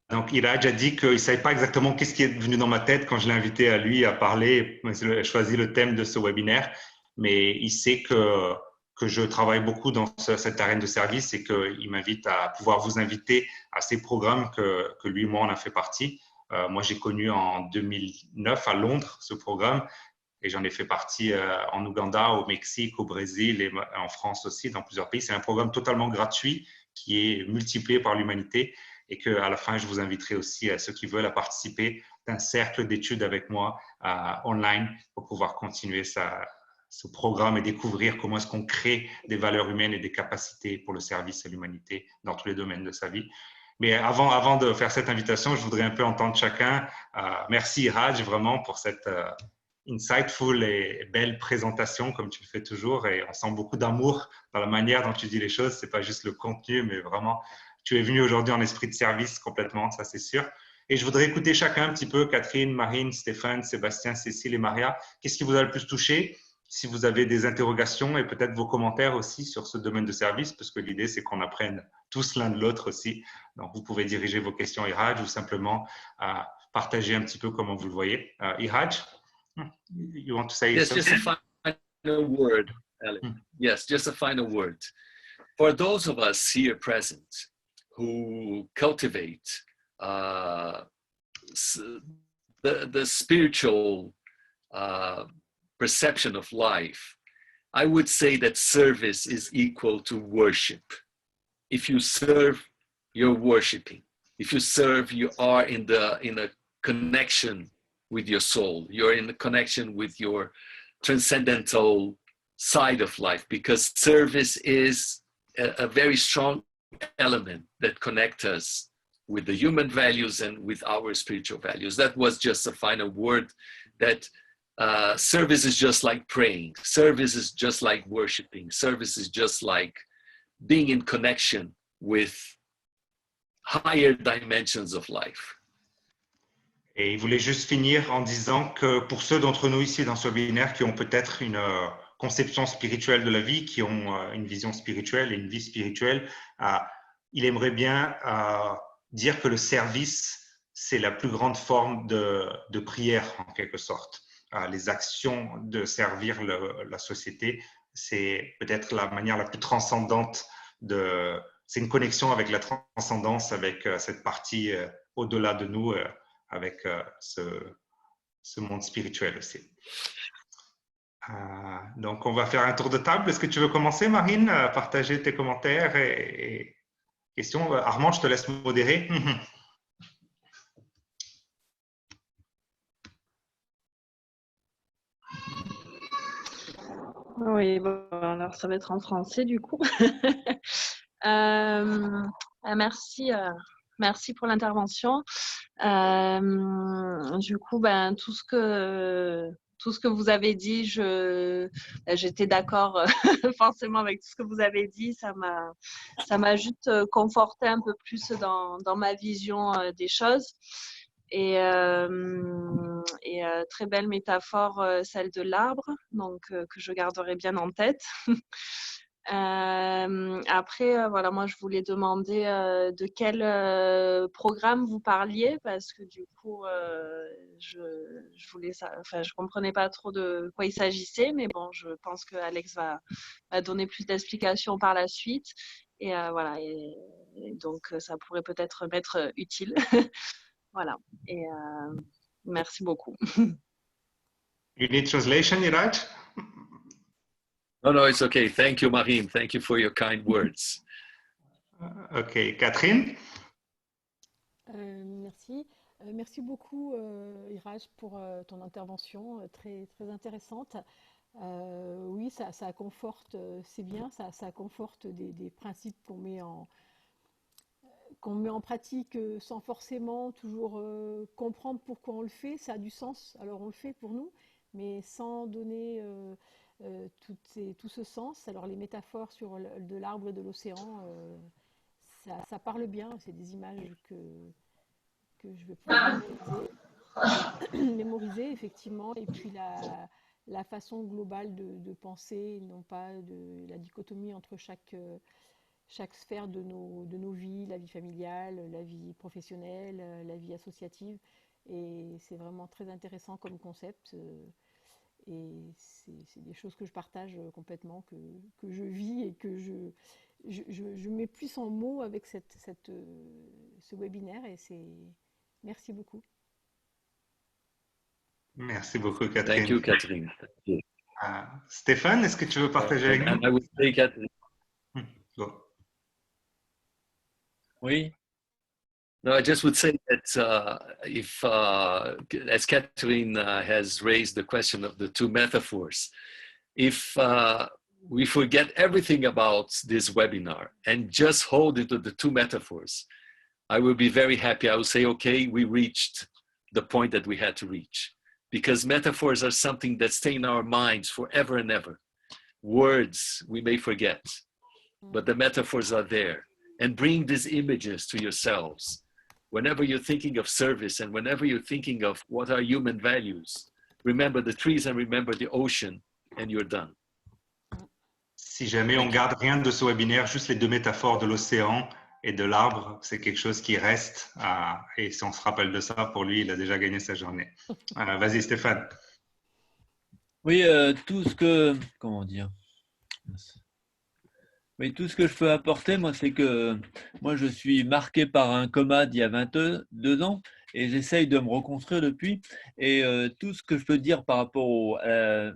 Donc, Iradj a dit qu'il ne savait pas exactement qu'est-ce qui est venu dans ma tête quand je l'ai invité à lui à parler. Il a choisi le thème de ce webinaire, mais il sait que je travaille beaucoup dans cette arène de service et qu'il m'invite à pouvoir vous inviter à ces programmes que lui et moi, on a fait partie. Moi, j'ai connu en 2009 à Londres ce programme et j'en ai fait partie en Ouganda, au Mexique, au Brésil et en France aussi, dans plusieurs pays. C'est un programme totalement gratuit qui est multiplié par l'humanité et qu'à la fin, je vous inviterai aussi à ceux qui veulent à participer d'un cercle d'études avec moi online pour pouvoir continuer ce programme et découvrir comment est-ce qu'on crée des valeurs humaines et des capacités pour le service à l'humanité dans tous les domaines de sa vie. Mais avant de faire cette invitation, je voudrais un peu entendre chacun. Merci Iradj vraiment pour cette insightful et belle présentation comme tu le fais toujours, et on sent beaucoup d'amour dans la manière dont tu dis les choses. C'est pas juste le contenu, mais vraiment tu es venu aujourd'hui en esprit de service complètement, ça c'est sûr. Et je voudrais écouter chacun un petit peu, Catherine, Marine, Stéphane, Sébastien, Cécile et Maria. Qu'est-ce qui vous a le plus touché? Si vous avez des interrogations et peut-être vos commentaires aussi sur ce domaine de service, parce que l'idée, c'est qu'on apprenne tous l'un de l'autre aussi. Donc, vous pouvez diriger vos questions à Iradj ou simplement partager un petit peu comment vous le voyez. Iradj, you want to say something? Just a final word, Alex. Yes, just a final word. For those of us here present who cultivate the spiritual perception of life, I would say that service is equal to worship. If you serve, you're worshiping. If you serve, you are in a connection with your soul. You're in a connection with your transcendental side of life, because service is a very strong element that connects us with the human values and with our spiritual values. That was just a final word, that service is just like praying. Service is just like worshiping. Service is just like being in connection with higher dimensions of life. Et il voulait juste finir en disant que pour ceux d'entre nous ici dans ce webinaire qui ont peut-être une conception spirituelle de la vie, qui ont une vision spirituelle et une vie spirituelle, il aimerait bien dire que le service, c'est la plus grande forme de prière en quelque sorte. Les actions de servir la société, c'est peut-être la manière la plus transcendante c'est une connexion avec la transcendance, avec cette partie au-delà de nous, avec ce monde spirituel aussi. Donc, on va faire un tour de table. Est-ce que tu veux commencer, Marine, à partager tes commentaires et questions? Armand, je te laisse modérer. Oui, bon, alors ça va être en français du coup. Merci, merci pour l'intervention. Du coup, tout ce que vous avez dit, j'étais d'accord forcément avec tout ce que vous avez dit. Ça m'a juste conforté un peu plus dans ma vision des choses. Et très belle métaphore, celle de l'arbre, donc que je garderai bien en tête. Après, voilà, moi je voulais demander de quel programme vous parliez, parce que du coup, je comprenais pas trop de quoi il s'agissait, mais bon, je pense que Alex va donner plus d'explications par la suite. Et voilà, et donc ça pourrait peut-être m'être utile. Voilà, et merci beaucoup. You need translation, Iradj? No, it's okay. Thank you, Marine. Thank you for your kind words. Ok, Catherine? Merci. Merci beaucoup, Iradj, pour ton intervention très, très intéressante. Oui, ça conforte, c'est bien, ça conforte des principes qu'on met en pratique sans forcément toujours comprendre pourquoi on le fait. Ça a du sens, alors on le fait pour nous, mais sans donner tout ce sens. Alors les métaphores sur de l'arbre et de l'océan, ça parle bien, c'est des images que je vais pouvoir mémoriser effectivement, et puis la façon globale de penser, non pas de la dichotomie entre chaque sphère de nos vies, la vie familiale, la vie professionnelle, la vie associative, et c'est vraiment très intéressant comme concept, et c'est des choses que je partage complètement, que je vis et que je mets plus en mots avec ce webinaire, et merci beaucoup. Merci beaucoup, Catherine. Thank you, Catherine. Stéphane, est-ce que tu veux partager avec nous? I would say, Catherine. Go. Oui. No, I just would say that if, as Catherine has raised the question of the two metaphors, if we forget everything about this webinar and just hold it to the two metaphors, I will be very happy. I will say, okay, we reached the point that we had to reach, because metaphors are something that stay in our minds forever and ever. Words we may forget, but the metaphors are there. And bring these images to yourselves. Whenever you're thinking of service and whenever you're thinking of what are human values, remember the trees and remember the ocean, and you're done. Si jamais on garde rien de ce webinaire, juste les deux métaphores de l'océan et de l'arbre, c'est quelque chose qui reste. Et si on se rappelle de ça, pour lui, il a déjà gagné sa journée. Vas-y, Stéphane. Oui, tout ce que… Comment dire ? Oui, tout ce que je peux apporter, moi, c'est que moi, je suis marqué par un coma d'il y a 22 ans et j'essaye de me reconstruire depuis. Et tout ce que je peux dire par rapport à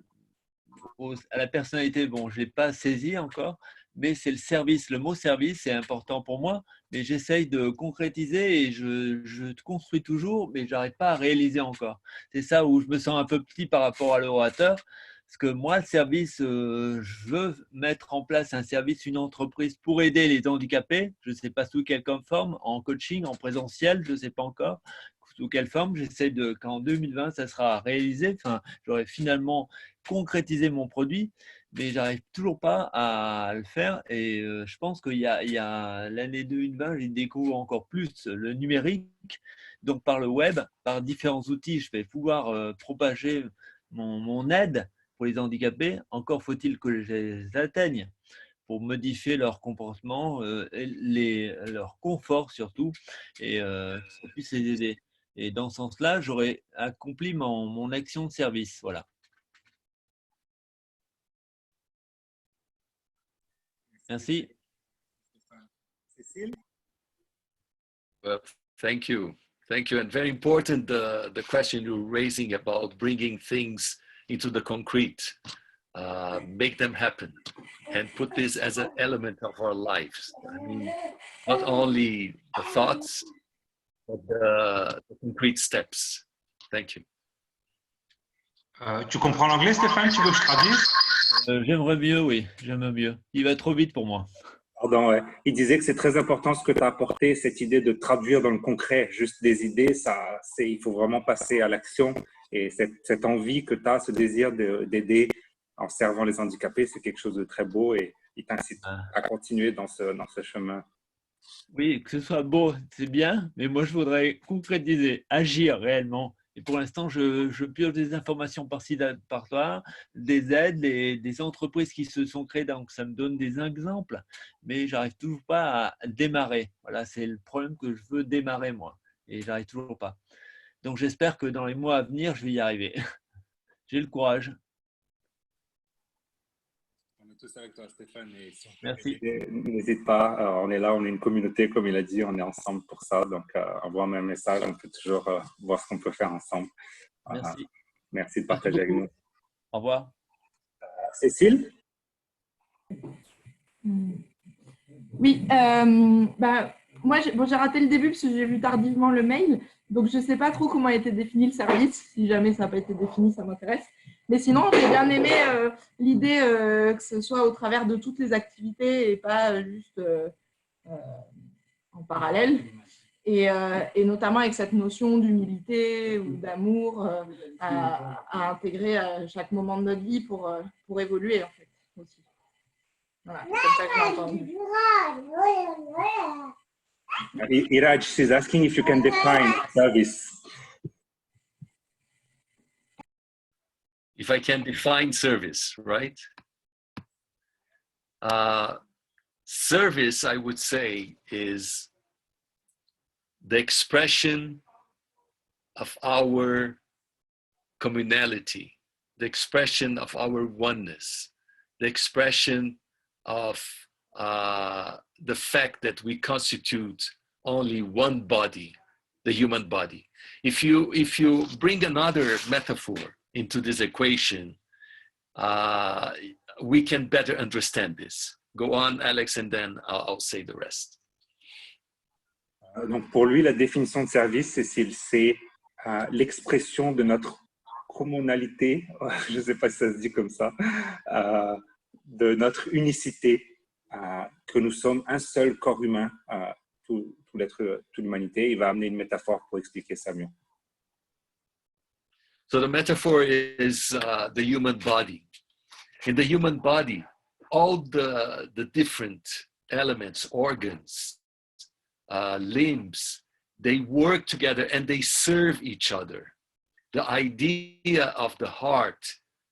la personnalité, bon, je ne l'ai pas saisi encore, mais c'est le service. Le mot service est important pour moi, mais j'essaye de concrétiser et je construis toujours, mais je n'arrive pas à réaliser encore. C'est ça où je me sens un peu petit par rapport à l'orateur. Parce que moi, le service, je veux mettre en place un service, une entreprise pour aider les handicapés. Je ne sais pas sous quelle forme, en coaching, en présentiel, je ne sais pas encore sous quelle forme. J'essaie qu'en 2020, ça sera réalisé. Enfin, j'aurai finalement concrétisé mon produit. mais j'arrive toujours pas à le faire. Et je pense qu'il y a l'année 2020, j'ai découvert encore plus le numérique. Donc, par le web, par différents outils, je vais pouvoir propager mon aide pour les handicapés. Encore faut-il que je les atteigne pour modifier leur comportement, leur confort surtout, et que ça puisse les aider. Et dans ce sens-là, j'aurais accompli mon action de service. Voilà. Merci. Cécile? Well, thank you. Thank you. And very important, the question you're raising about bringing things into the concrete, make them happen, and put this as an element of our lives. I mean, not only the thoughts, but the concrete steps. Thank you. Tu comprends l'anglais, Stéphane? Tu veux que je traduise? J'aimerais mieux, oui, j'aimerais mieux. Il va trop vite pour moi. Pardon, ouais. Il disait que c'est très important ce que tu as apporté, cette idée de traduire dans le concret, juste des idées, il faut vraiment passer à l'action. Et cette envie que tu as, ce désir d'aider en servant les handicapés, c'est quelque chose de très beau et il t'incite à continuer dans ce chemin. Oui, que ce soit beau, c'est bien, mais moi je voudrais concrétiser, agir réellement. Et pour l'instant, je pioche des informations par-ci, par-là, des aides, des entreprises qui se sont créées, donc ça me donne des exemples, mais j'arrive toujours pas à démarrer. Voilà, c'est le problème que je veux démarrer moi, et j'arrive toujours pas. Donc j'espère que dans les mois à venir, je vais y arriver. J'ai le courage. On est tous avec toi, Stéphane. Et si on peut Merci. n'hésite pas, on est là, on est une communauté, comme il a dit, on est ensemble pour ça. Donc, envoie-moi un message, on peut toujours voir ce qu'on peut faire ensemble. Merci. Merci de partager avec nous. Au revoir. Cécile? Oui, moi j'ai raté le début parce que j'ai vu tardivement le mail, donc je ne sais pas trop comment a été défini le service. Si jamais ça n'a pas été défini, ça m'intéresse. Mais sinon, j'ai bien aimé l'idée que ce soit au travers de toutes les activités et pas juste en parallèle. Et notamment avec cette notion d'humilité ou d'amour à intégrer à chaque moment de notre vie pour évoluer en fait aussi. Voilà, c'est comme ça que j'ai entendu. Iradj, she's asking if you can define service. If I can define service, right? Service, I would say, is the expression of our communality, the expression of our oneness, the expression of the fact that we constitute only one body, the human body. If you bring another metaphor into this equation, we can better understand this. Go on, Alex, and then I'll say the rest. Donc, pour lui, la définition de service, c'est l'expression de notre communalité, je ne sais pas si ça se dit comme ça, de notre unicité, que nous sommes un seul corps humain, toute l'humanité. Il va amener une métaphore pour expliquer ça mieux. So the metaphor is the human body. In the human body, all the different elements, organs, limbs, they work together and they serve each other. The idea of the heart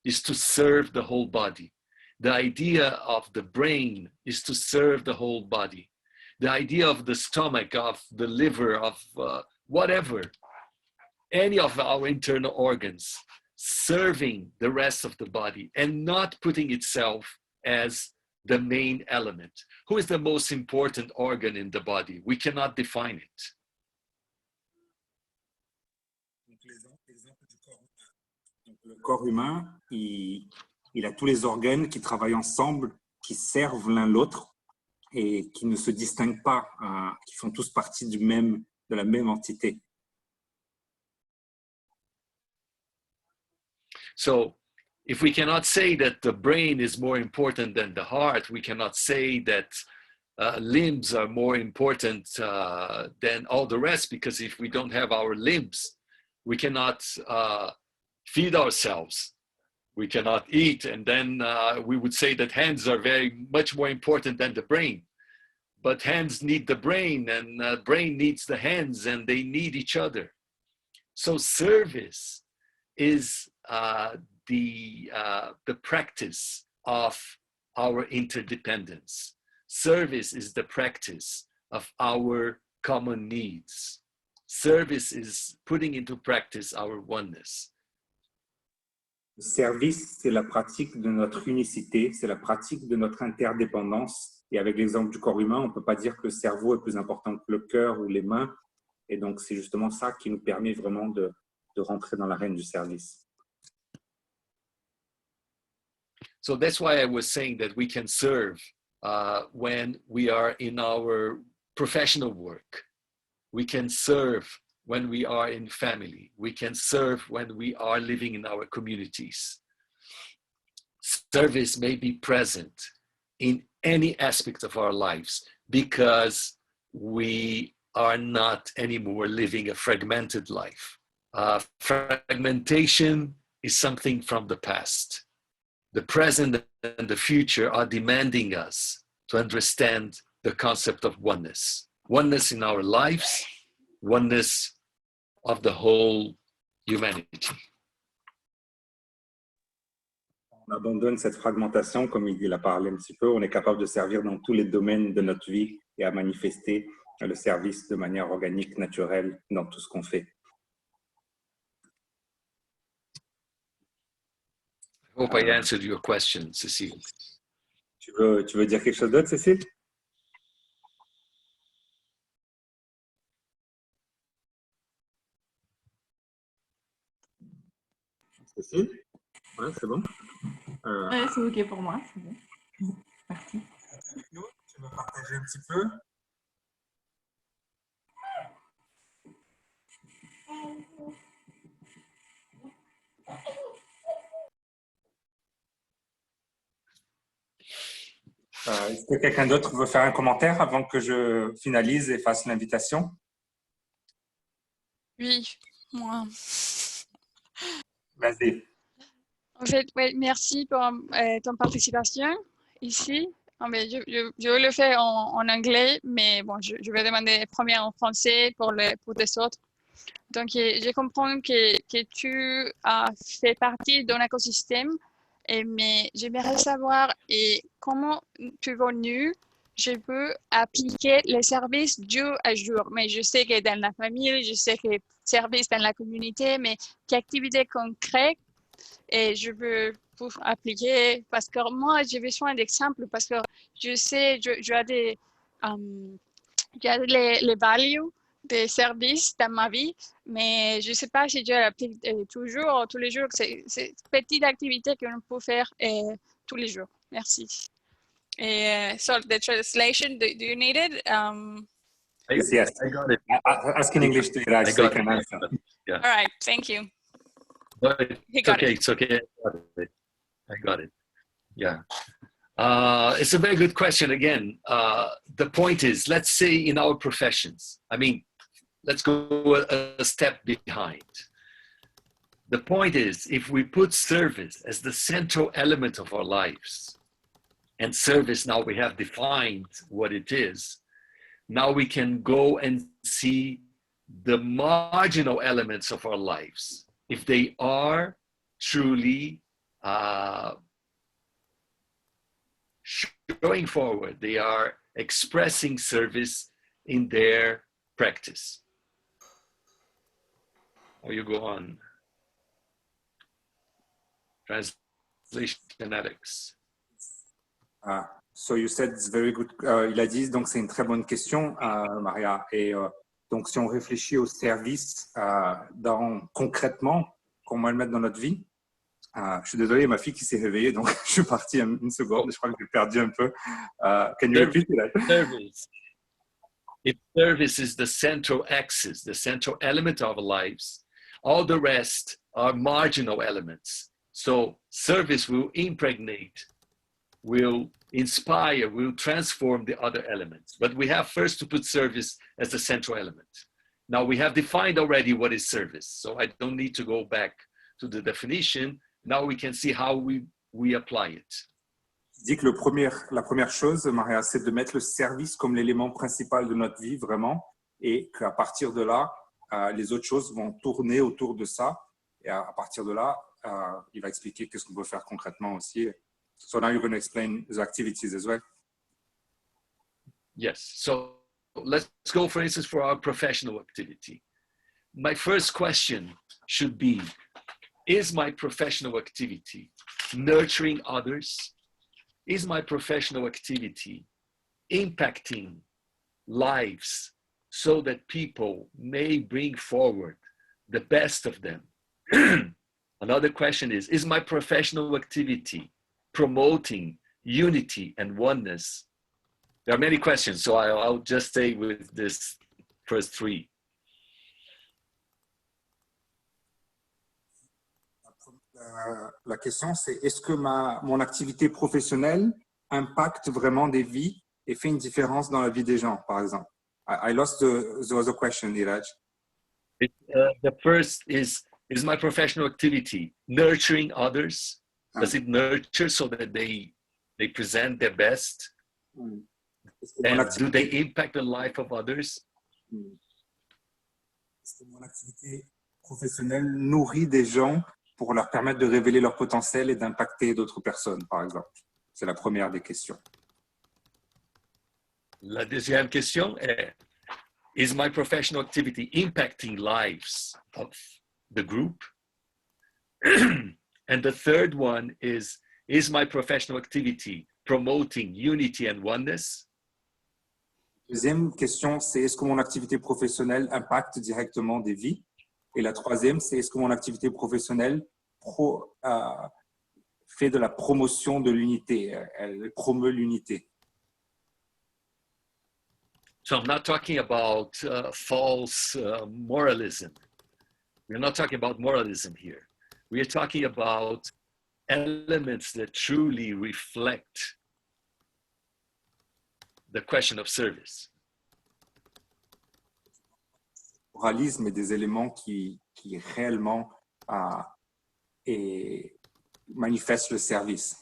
is to serve the whole body. The idea of the brain is to serve the whole body. The idea of the stomach, of the liver, of whatever, any of our internal organs, serving the rest of the body and not putting itself as the main element. Who is the most important organ in the body? We cannot define it. Le corps humain, il a tous les organes qui travaillent ensemble, qui servent l'un l'autre et qui ne se distinguent pas, qui font tous partie de la même entité. So if we cannot say that the brain is more important than the heart, we cannot say that limbs are more important than all the rest, because if we don't have our limbs, we cannot feed ourselves. we cannot eat. And then we would say that hands are very much more important than the brain. But hands need the brain, and brain needs the hands, and they need each other. So service is the practice of our interdependence. Service is the practice of our common needs. Service is putting into practice our oneness. Le service, c'est la pratique de notre unicité, c'est la pratique de notre interdépendance. Et avec l'exemple du corps humain, on ne peut pas dire que le cerveau est plus important que le cœur ou les mains. Et donc, c'est justement ça qui nous permet vraiment de rentrer dans l'arène du service. So that's why I was saying that we can serve when we are in our professional work. We can serve when we are in family. We can serve when we are living in our communities. Service may be present in any aspect of our lives because we are not anymore living a fragmented life. Fragmentation is something from the past. The present and the future are demanding us to understand the concept of oneness. Oneness in our lives, oneness of the whole humanity. On abandonne cette fragmentation, comme il a parlé un petit peu, on est capable de servir dans tous les domaines de notre vie et à manifester le service de manière organique, naturelle, dans tout ce qu'on fait. I hope I answered your question, Cécile. Tu veux dire quelque chose d'autre, Cécile? Cécile? Ouais, c'est bon? Ouais, c'est OK pour moi. C'est bon. Merci. Tu veux partager un petit peu? Est-ce que quelqu'un d'autre veut faire un commentaire avant que je finalise et fasse l'invitation? Oui, moi. Vas-y. En fait, ouais, merci pour ton participation ici. Non, mais je vais le faire en anglais, mais bon, je vais demander premier en français pour les autres. Donc, je comprends que tu as fait partie d'un écosystème, mais j'aimerais savoir comment tu es venu. Je peux appliquer les services jour à jour, mais je sais que dans la famille, je sais que services dans la communauté, mais quelle activité concrète et je veux pour appliquer parce que moi j'ai besoin d'exemples parce que je sais j'ai les values des services dans ma vie, mais je ne sais pas si je l'applique toujours, tous les jours. C'est une petite activité que l'on peut faire tous les jours. Merci. So the translation, do you need it? Yes. I got it. Ask in English to Iradj so you can answer. Yeah. All right, thank you. But it's okay. It's okay. I got it. Yeah. It's a very good question. Again, the point is, let's say in our professions, I mean, let's go a step behind. The point is, if we put service as the central element of our lives, and service now we have defined what it is, now we can go and see the marginal elements of our lives. If they are truly showing forward, they are expressing service in their practice. Or you go on. Translation, Alex. So you said it's very good. Il a dit, donc c'est une très bonne question, Maria. Et donc si on réfléchit au service concrètement, comment le mettre dans notre vie, je suis désolé, ma fille qui s'est réveillée, donc je suis parti une seconde, je crois que j'ai perdu un peu. Can you repeat that? Service. If service is the central axis, the central element of our lives, all the rest are marginal elements. So service will impregnate, will inspire, will transform the other elements. But we have first to put service as the central element. Now we have defined already what is service, so I don't need to go back to the definition, Now we can see how we apply it. Je dis que la première chose, Maria, c'est de mettre le service comme l'élément principal de notre vie, vraiment, et qu'à partir de là, les autres choses vont tourner autour de ça. Et à partir de là, il va expliquer qu'est-ce qu'on peut faire concrètement aussi. So now you're going to explain the activities as well. Yes. So let's go, for instance, for our professional activity. My first question should be, is my professional activity nurturing others? Is my professional activity impacting lives so that people may bring forward the best of them? Another question is my professional activity promoting unity and oneness? There are many questions, so I'll just stay with this first three. La question, c'est est-ce que mon activité professionnelle impacte vraiment des vies et fait une différence dans la vie des gens, par exemple? I lost the other question, Iradj. The first is my professional activity nurturing others? Does it nurture so that they present their best? And do they impact the life of others? Est-ce que mon activité professionnelle nourrit des gens pour leur permettre de révéler leur potentiel et d'impacter d'autres personnes, par exemple? C'est la première des questions. La deuxième question est, is my professional activity impacting lives of the group? And the third one is my professional activity promoting unity and oneness? Deuxième question, c'est est-ce que mon activité professionnelle impacte directement des vies? Et la troisième, c'est est-ce que mon activité professionnelle fait de la promotion de l'unité, elle promeut l'unité? So I'm not talking about false moralism. We're not talking about moralism here. We are talking about elements that truly reflect the question of service. Moralisme est des éléments qui réellement manifestent le service.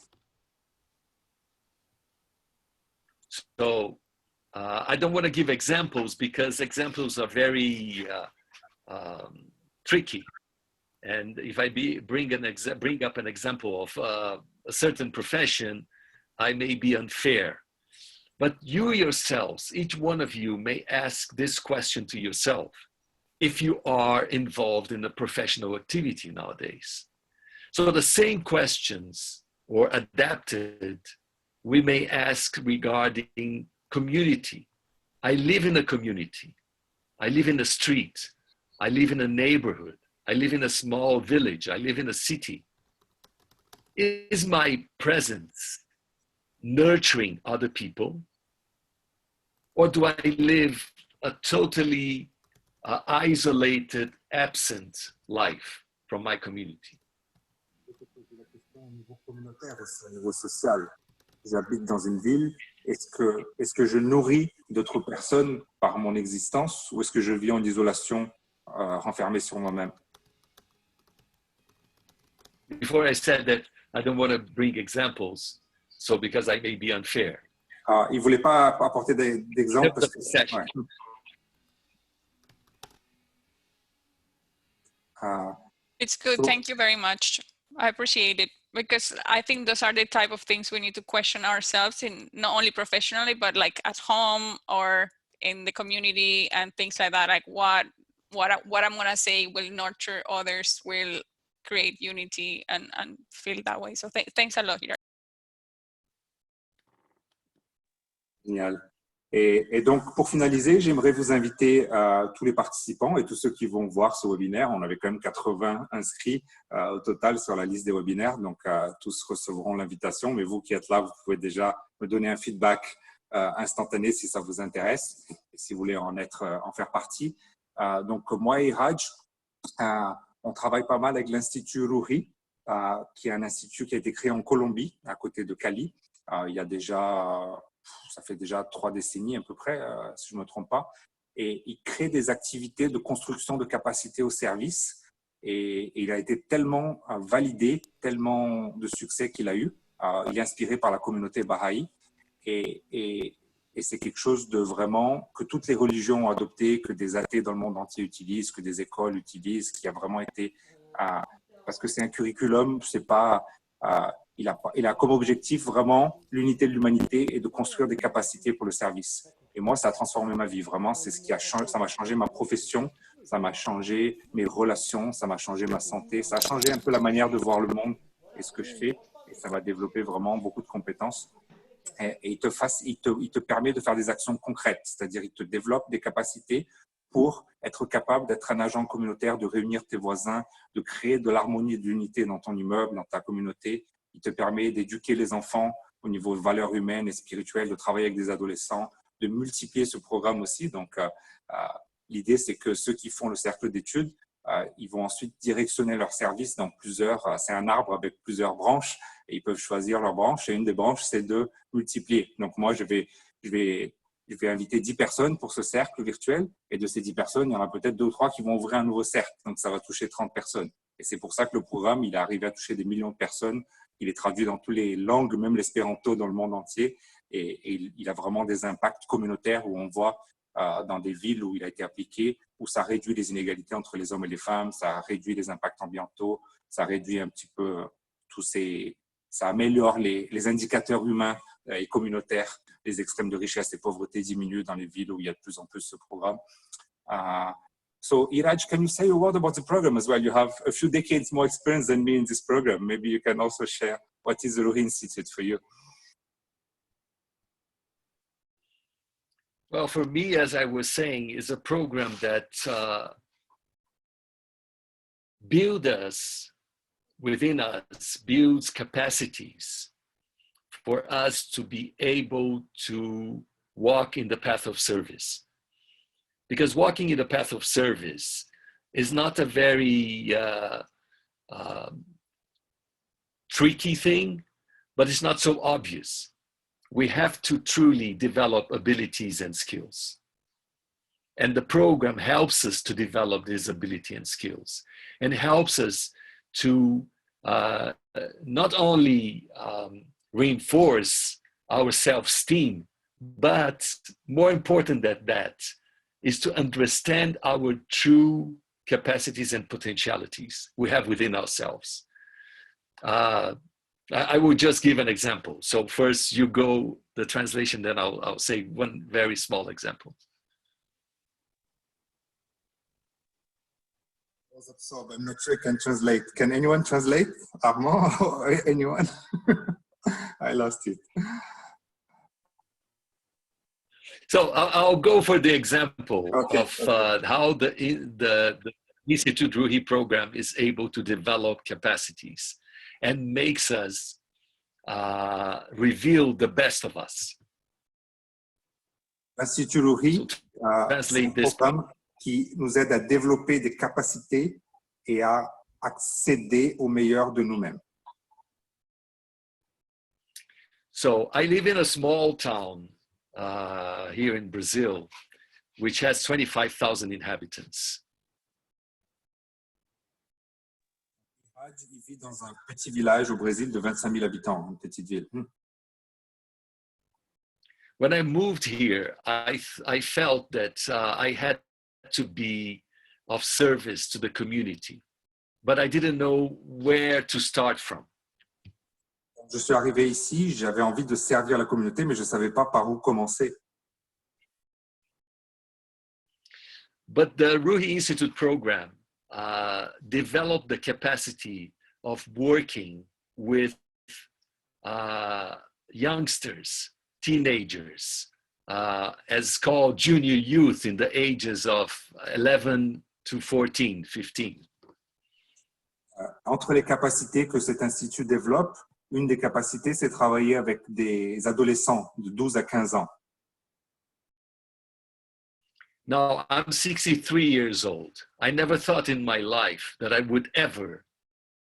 So I don't want to give examples because examples are very tricky. And if I bring up an example of a certain profession, I may be unfair. But you yourselves, each one of you may ask this question to yourself if you are involved in a professional activity nowadays. So the same questions, or adapted, we may ask regarding community. I live in a community. I live in a street. I live in a neighborhood. I live in a small village. I live in a city. Is my presence nurturing other people? Or do I live a totally isolated, absent life from my community? Au niveau communautaire aussi, au niveau social. J'habite dans une ville. Est-ce que je nourris d'autres personnes par mon existence ou est-ce que je vis en isolation, renfermé sur moi-même? Before I said that I don't want to bring examples, so because I may be unfair. Il ne voulait pas apporter d'exemples parce que... Ouais. It's good. So, thank you very much. I appreciate it because I think those are the type of things we need to question ourselves in, not only professionally, but like at home or in the community and things like that. Like what I'm going to say will nurture others, will create unity and feel that way. So thanks a lot. Génial. Et donc, pour finaliser, j'aimerais vous inviter tous les participants et tous ceux qui vont voir ce webinaire. On avait quand même 80 inscrits au total sur la liste des webinaires, donc tous recevront l'invitation. Mais vous qui êtes là, vous pouvez déjà me donner un feedback instantané si ça vous intéresse et si vous voulez en faire partie. Donc, moi et Iradj, on travaille pas mal avec l'Institut Ruri, qui est un institut qui a été créé en Colombie, à côté de Cali. Il y a déjà... ça fait déjà 3 décennies à peu près, si je ne me trompe pas, et il crée des activités de construction de capacité au service Et il a été tellement validé, tellement de succès qu'il a eu. Il est inspiré par la communauté Baha'i et c'est quelque chose de vraiment que toutes les religions ont adopté, que des athées dans le monde entier utilisent, que des écoles utilisent, qui a vraiment été parce que c'est un curriculum, c'est pas il a comme objectif vraiment l'unité de l'humanité et de construire des capacités pour le service. Et moi, ça a transformé ma vie. Vraiment, c'est ce qui a changé. Ça m'a changé ma profession, ça m'a changé mes relations, ça m'a changé ma santé, ça a changé un peu la manière de voir le monde et ce que je fais. Et ça m'a développé vraiment beaucoup de compétences. Et il te permet de faire des actions concrètes, c'est-à-dire il te développe des capacités pour être capable d'être un agent communautaire, de réunir tes voisins, de créer de l'harmonie et de l'unité dans ton immeuble, dans ta communauté. Il te permet d'éduquer les enfants au niveau de valeurs humaines et spirituelles, de travailler avec des adolescents, de multiplier ce programme aussi. Donc, l'idée, c'est que ceux qui font le cercle d'études, ils vont ensuite directionner leur service dans plusieurs, c'est un arbre avec plusieurs branches et ils peuvent choisir leur branche et une des branches, c'est de multiplier. Donc, moi, je vais inviter 10 personnes pour ce cercle virtuel et de ces 10 personnes, il y en a peut-être 2 ou 3 qui vont ouvrir un nouveau cercle. Donc, ça va toucher 30 personnes. Et c'est pour ça que le programme, il est arrivé à toucher des millions de personnes. Il est traduit dans toutes les langues, même l'espéranto dans le monde entier. Et il a vraiment des impacts communautaires où on voit dans des villes où il a été appliqué, où ça réduit les inégalités entre les hommes et les femmes, ça réduit les impacts ambientaux, ça réduit un petit peu ça améliore les indicateurs humains et communautaires. Les extrêmes de richesse et pauvreté diminuent dans les villes où il y a de plus en plus ce programme. So, Iradj, can you say a word about the program as well? You have a few decades more experience than me in this program. Maybe you can also share what is the Ruhi Institute for you. Well, for me, as I was saying, is a program that builds us, within us, builds capacities for us to be able to walk in the path of service. Because walking in the path of service is not a very tricky thing, but it's not so obvious. We have to truly develop abilities and skills. And the program helps us to develop these ability and skills and helps us to not only reinforce our self-esteem, but more important than that is to understand our true capacities and potentialities we have within ourselves. I will just give an example. So first you go the translation, then I'll say one very small example. I'm not sure I can translate. Can anyone translate? Armand or anyone? I lost it. So I'll go for the example of how the Institute Ruhi program is able to develop capacities and makes us reveal the best of us. L'Institut Ruhi, c'est un programme qui nous aide à développer des capacités et à accéder au meilleur de nous-mêmes. So I live in a small town here in Brazil, which has 25,000 inhabitants. Il vit dans un petit village au Brésil de 25 000 habitants, une petite ville. When I moved here, I felt that I had to be of service to the community, but I didn't know where to start from. Je suis arrivé ici, j'avais envie de servir la communauté, mais je ne savais pas par où commencer. But the Ruhi Institute program developed the capacity of working with youngsters, teenagers, as called junior youth in the ages of 11 to 14, 15. Entre les capacités que cet institut développe, une des capacités, c'est travailler avec des adolescents de 12 à 15 ans. Now, I'm 63 years old. I never thought in my life that I would ever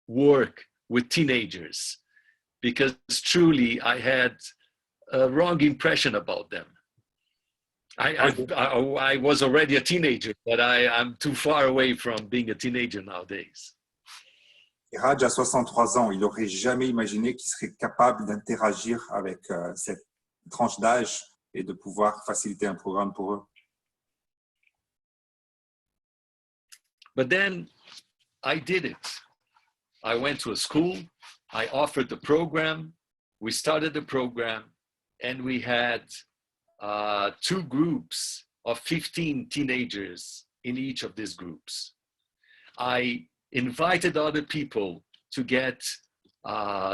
work with teenagers because truly I had a wrong impression about them. I was already a teenager, but I'm too far away from being a teenager nowadays. Iradj a 63 ans. Il n'aurait jamais imaginé qu'il serait capable d'interagir avec cette tranche d'âge et de pouvoir faciliter un programme pour eux. But then I did it. I went to a school, I offered the program, we started the program, and we had 2 groups of 15 teenagers in each of these groups. I invited other people to get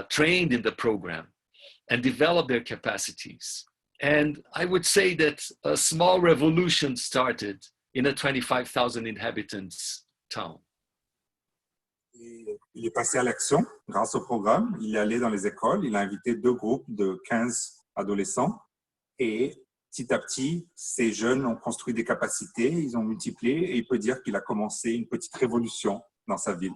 trained in the program and develop their capacities. And I would say that a small revolution started in a 25,000 inhabitants town. Il est passé à l'action grâce au programme. Il est allé dans les écoles. Il a invité 2 groupes de 15 adolescents. Et petit à petit, ces jeunes ont construit des capacités, ils ont multiplié et il peut dire qu'il a commencé une petite révolution dans sa ville.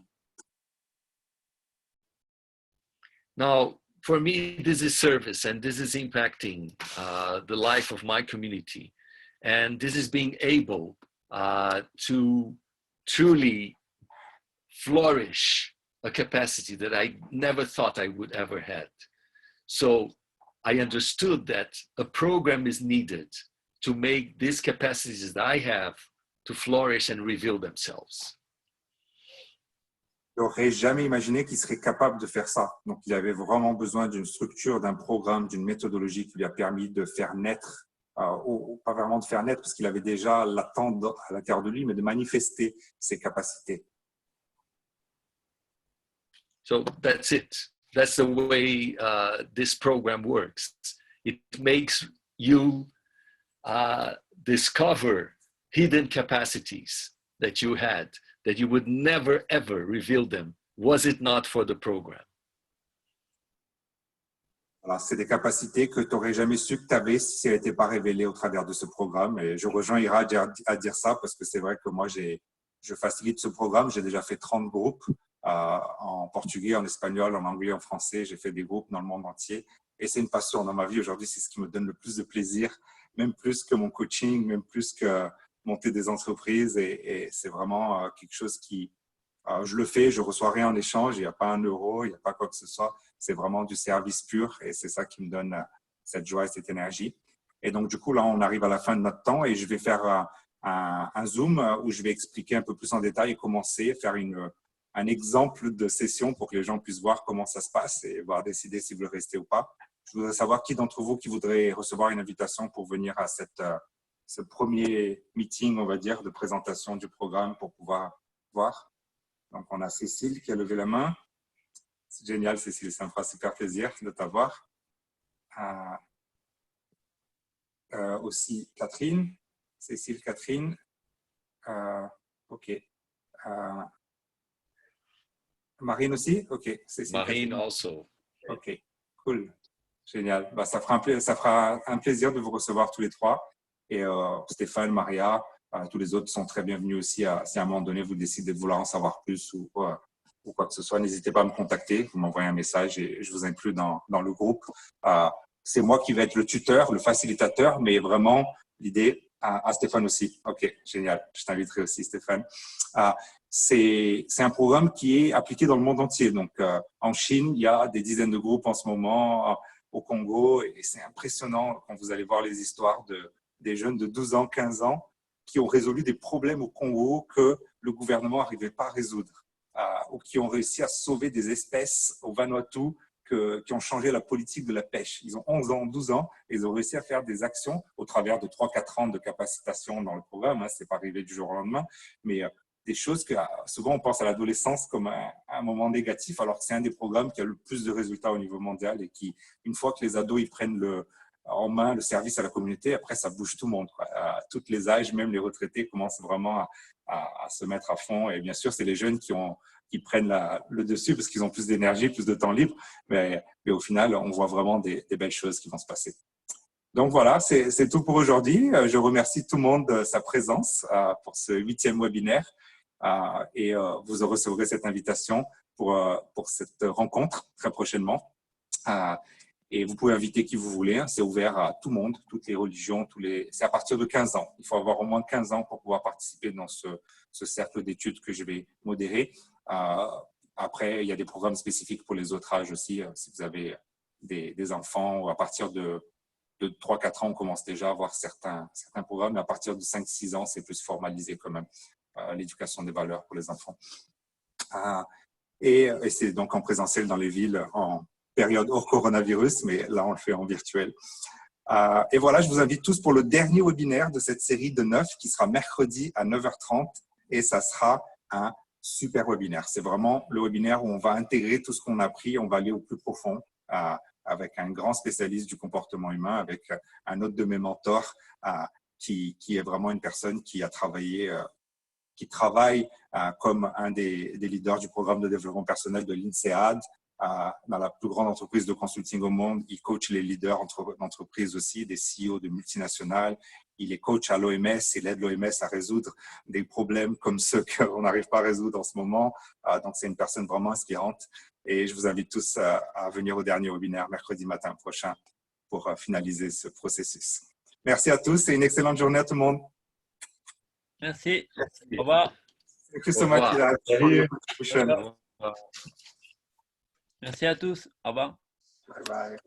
Now, for me, this is service and this is impacting the life of my community. And this is being able to truly flourish a capacity that I never thought I would ever had. So I understood that a program is needed to make these capacities that I have to flourish and reveal themselves. Il n'aurait jamais imaginé qu'il serait capable de faire ça. Donc, il avait vraiment besoin d'une structure, d'un programme, d'une méthodologie qui lui a permis de faire naître, ou pas vraiment de faire naître, parce qu'il avait déjà l'attente à l'intérieur de lui, mais de manifester ses capacités. So that's it. That's the way this program works. It makes you discover hidden capacities that you had, that you would never, ever reveal them, was it not for the program. Alors, c'est des capacités que tu n'aurais jamais su que tu avais si elles n'étaient pas révélées au travers de ce programme. Et je rejoins Iradj à dire ça parce que c'est vrai que moi, je facilite ce programme. J'ai déjà fait 30 groupes. En portugais, en espagnol, en anglais, en français. J'ai fait des groupes dans le monde entier. Et c'est une passion dans ma vie. Aujourd'hui, c'est ce qui me donne le plus de plaisir, même plus que mon coaching, même plus que monter des entreprises. Et c'est vraiment quelque chose qui… je le fais, je ne reçois rien en échange. Il n'y a pas 1 euro, il n'y a pas quoi que ce soit. C'est vraiment du service pur. Et c'est ça qui me donne cette joie et cette énergie. Et donc, du coup, là, on arrive à la fin de notre temps et je vais faire un Zoom où je vais expliquer un peu plus en détail et commencer à faire un exemple de session pour que les gens puissent voir comment ça se passe et voir décider s'ils veulent rester ou pas. Je voudrais savoir qui d'entre vous qui voudrait recevoir une invitation pour venir à ce premier meeting, on va dire, de présentation du programme pour pouvoir voir. Donc, on a Cécile qui a levé la main. C'est génial, Cécile, ça me fera super plaisir de t'avoir. Aussi Catherine. Cécile, Catherine. OK. Marine aussi? OK. Marine also. OK, cool. Génial. Bah, ça fera un plaisir de vous recevoir tous les 3. Et Stéphane, Maria, tous les autres sont très bienvenus aussi. Si à un moment donné, vous décidez de vouloir en savoir plus ou quoi que ce soit, n'hésitez pas à me contacter. Vous m'envoyez un message et je vous inclus dans le groupe. C'est moi qui vais être le tuteur, le facilitateur, mais vraiment, l'idée… Stéphane aussi. OK, génial. Je t'inviterai aussi, Stéphane. C'est un programme qui est appliqué dans le monde entier. Donc, en Chine, il y a des dizaines de groupes en ce moment, au Congo, et c'est impressionnant quand vous allez voir les histoires des jeunes de 12 ans, 15 ans qui ont résolu des problèmes au Congo que le gouvernement n'arrivait pas à résoudre, ou qui ont réussi à sauver des espèces au Vanuatu qui ont changé la politique de la pêche. Ils ont 11 ans, 12 ans, et ils ont réussi à faire des actions au travers de 3-4 ans de capacitation dans le programme. Ce n'est pas arrivé du jour au lendemain, mais des choses que souvent on pense à l'adolescence comme un moment négatif, alors que c'est un des programmes qui a le plus de résultats au niveau mondial et qui, une fois que les ados ils prennent en main le service à la communauté, après ça bouge tout le monde. À tous les âges, même les retraités commencent vraiment à se mettre à fond. Et bien sûr, c'est les jeunes qui prennent le dessus parce qu'ils ont plus d'énergie, plus de temps libre. Mais au final, on voit vraiment des belles choses qui vont se passer. Donc voilà, c'est tout pour aujourd'hui. Je remercie tout le monde de sa présence pour ce 8e webinaire. Et vous recevrez cette invitation pour cette rencontre très prochainement. Et vous pouvez inviter qui vous voulez. C'est ouvert à tout le monde, toutes les religions. C'est à partir de 15 ans. Il faut avoir au moins 15 ans pour pouvoir participer dans ce cercle d'études que je vais modérer. Après, il y a des programmes spécifiques pour les autres âges aussi. Si vous avez des enfants, ou à partir de 3-4 ans, on commence déjà à avoir certains programmes. Mais à partir de 5-6 ans, c'est plus formalisé quand même, l'éducation des valeurs pour les enfants. Et c'est donc en présentiel dans les villes en période hors coronavirus, mais là, on le fait en virtuel. Et voilà, je vous invite tous pour le dernier webinaire de cette série de 9 qui sera mercredi à 9h30 et ça sera un super webinaire. C'est vraiment le webinaire où on va intégrer tout ce qu'on a appris, on va aller au plus profond avec un grand spécialiste du comportement humain, avec un autre de mes mentors qui est vraiment une personne qui a travaillé, qui travaille comme un des leaders du programme de développement personnel de l'INSEAD, dans la plus grande entreprise de consulting au monde. Il coach les leaders d'entreprises aussi, des CEO de multinationales. Il est coach à l'OMS, il aide l'OMS à résoudre des problèmes comme ceux qu'on n'arrive pas à résoudre en ce moment. Donc, c'est une personne vraiment inspirante. Et je vous invite tous à venir au dernier webinaire mercredi matin prochain pour finaliser ce processus. Merci à tous et une excellente journée à tout le monde. Merci. Au revoir. Thank you so much, Iradj, for your contribution. Merci à tous. Au revoir. Bye bye.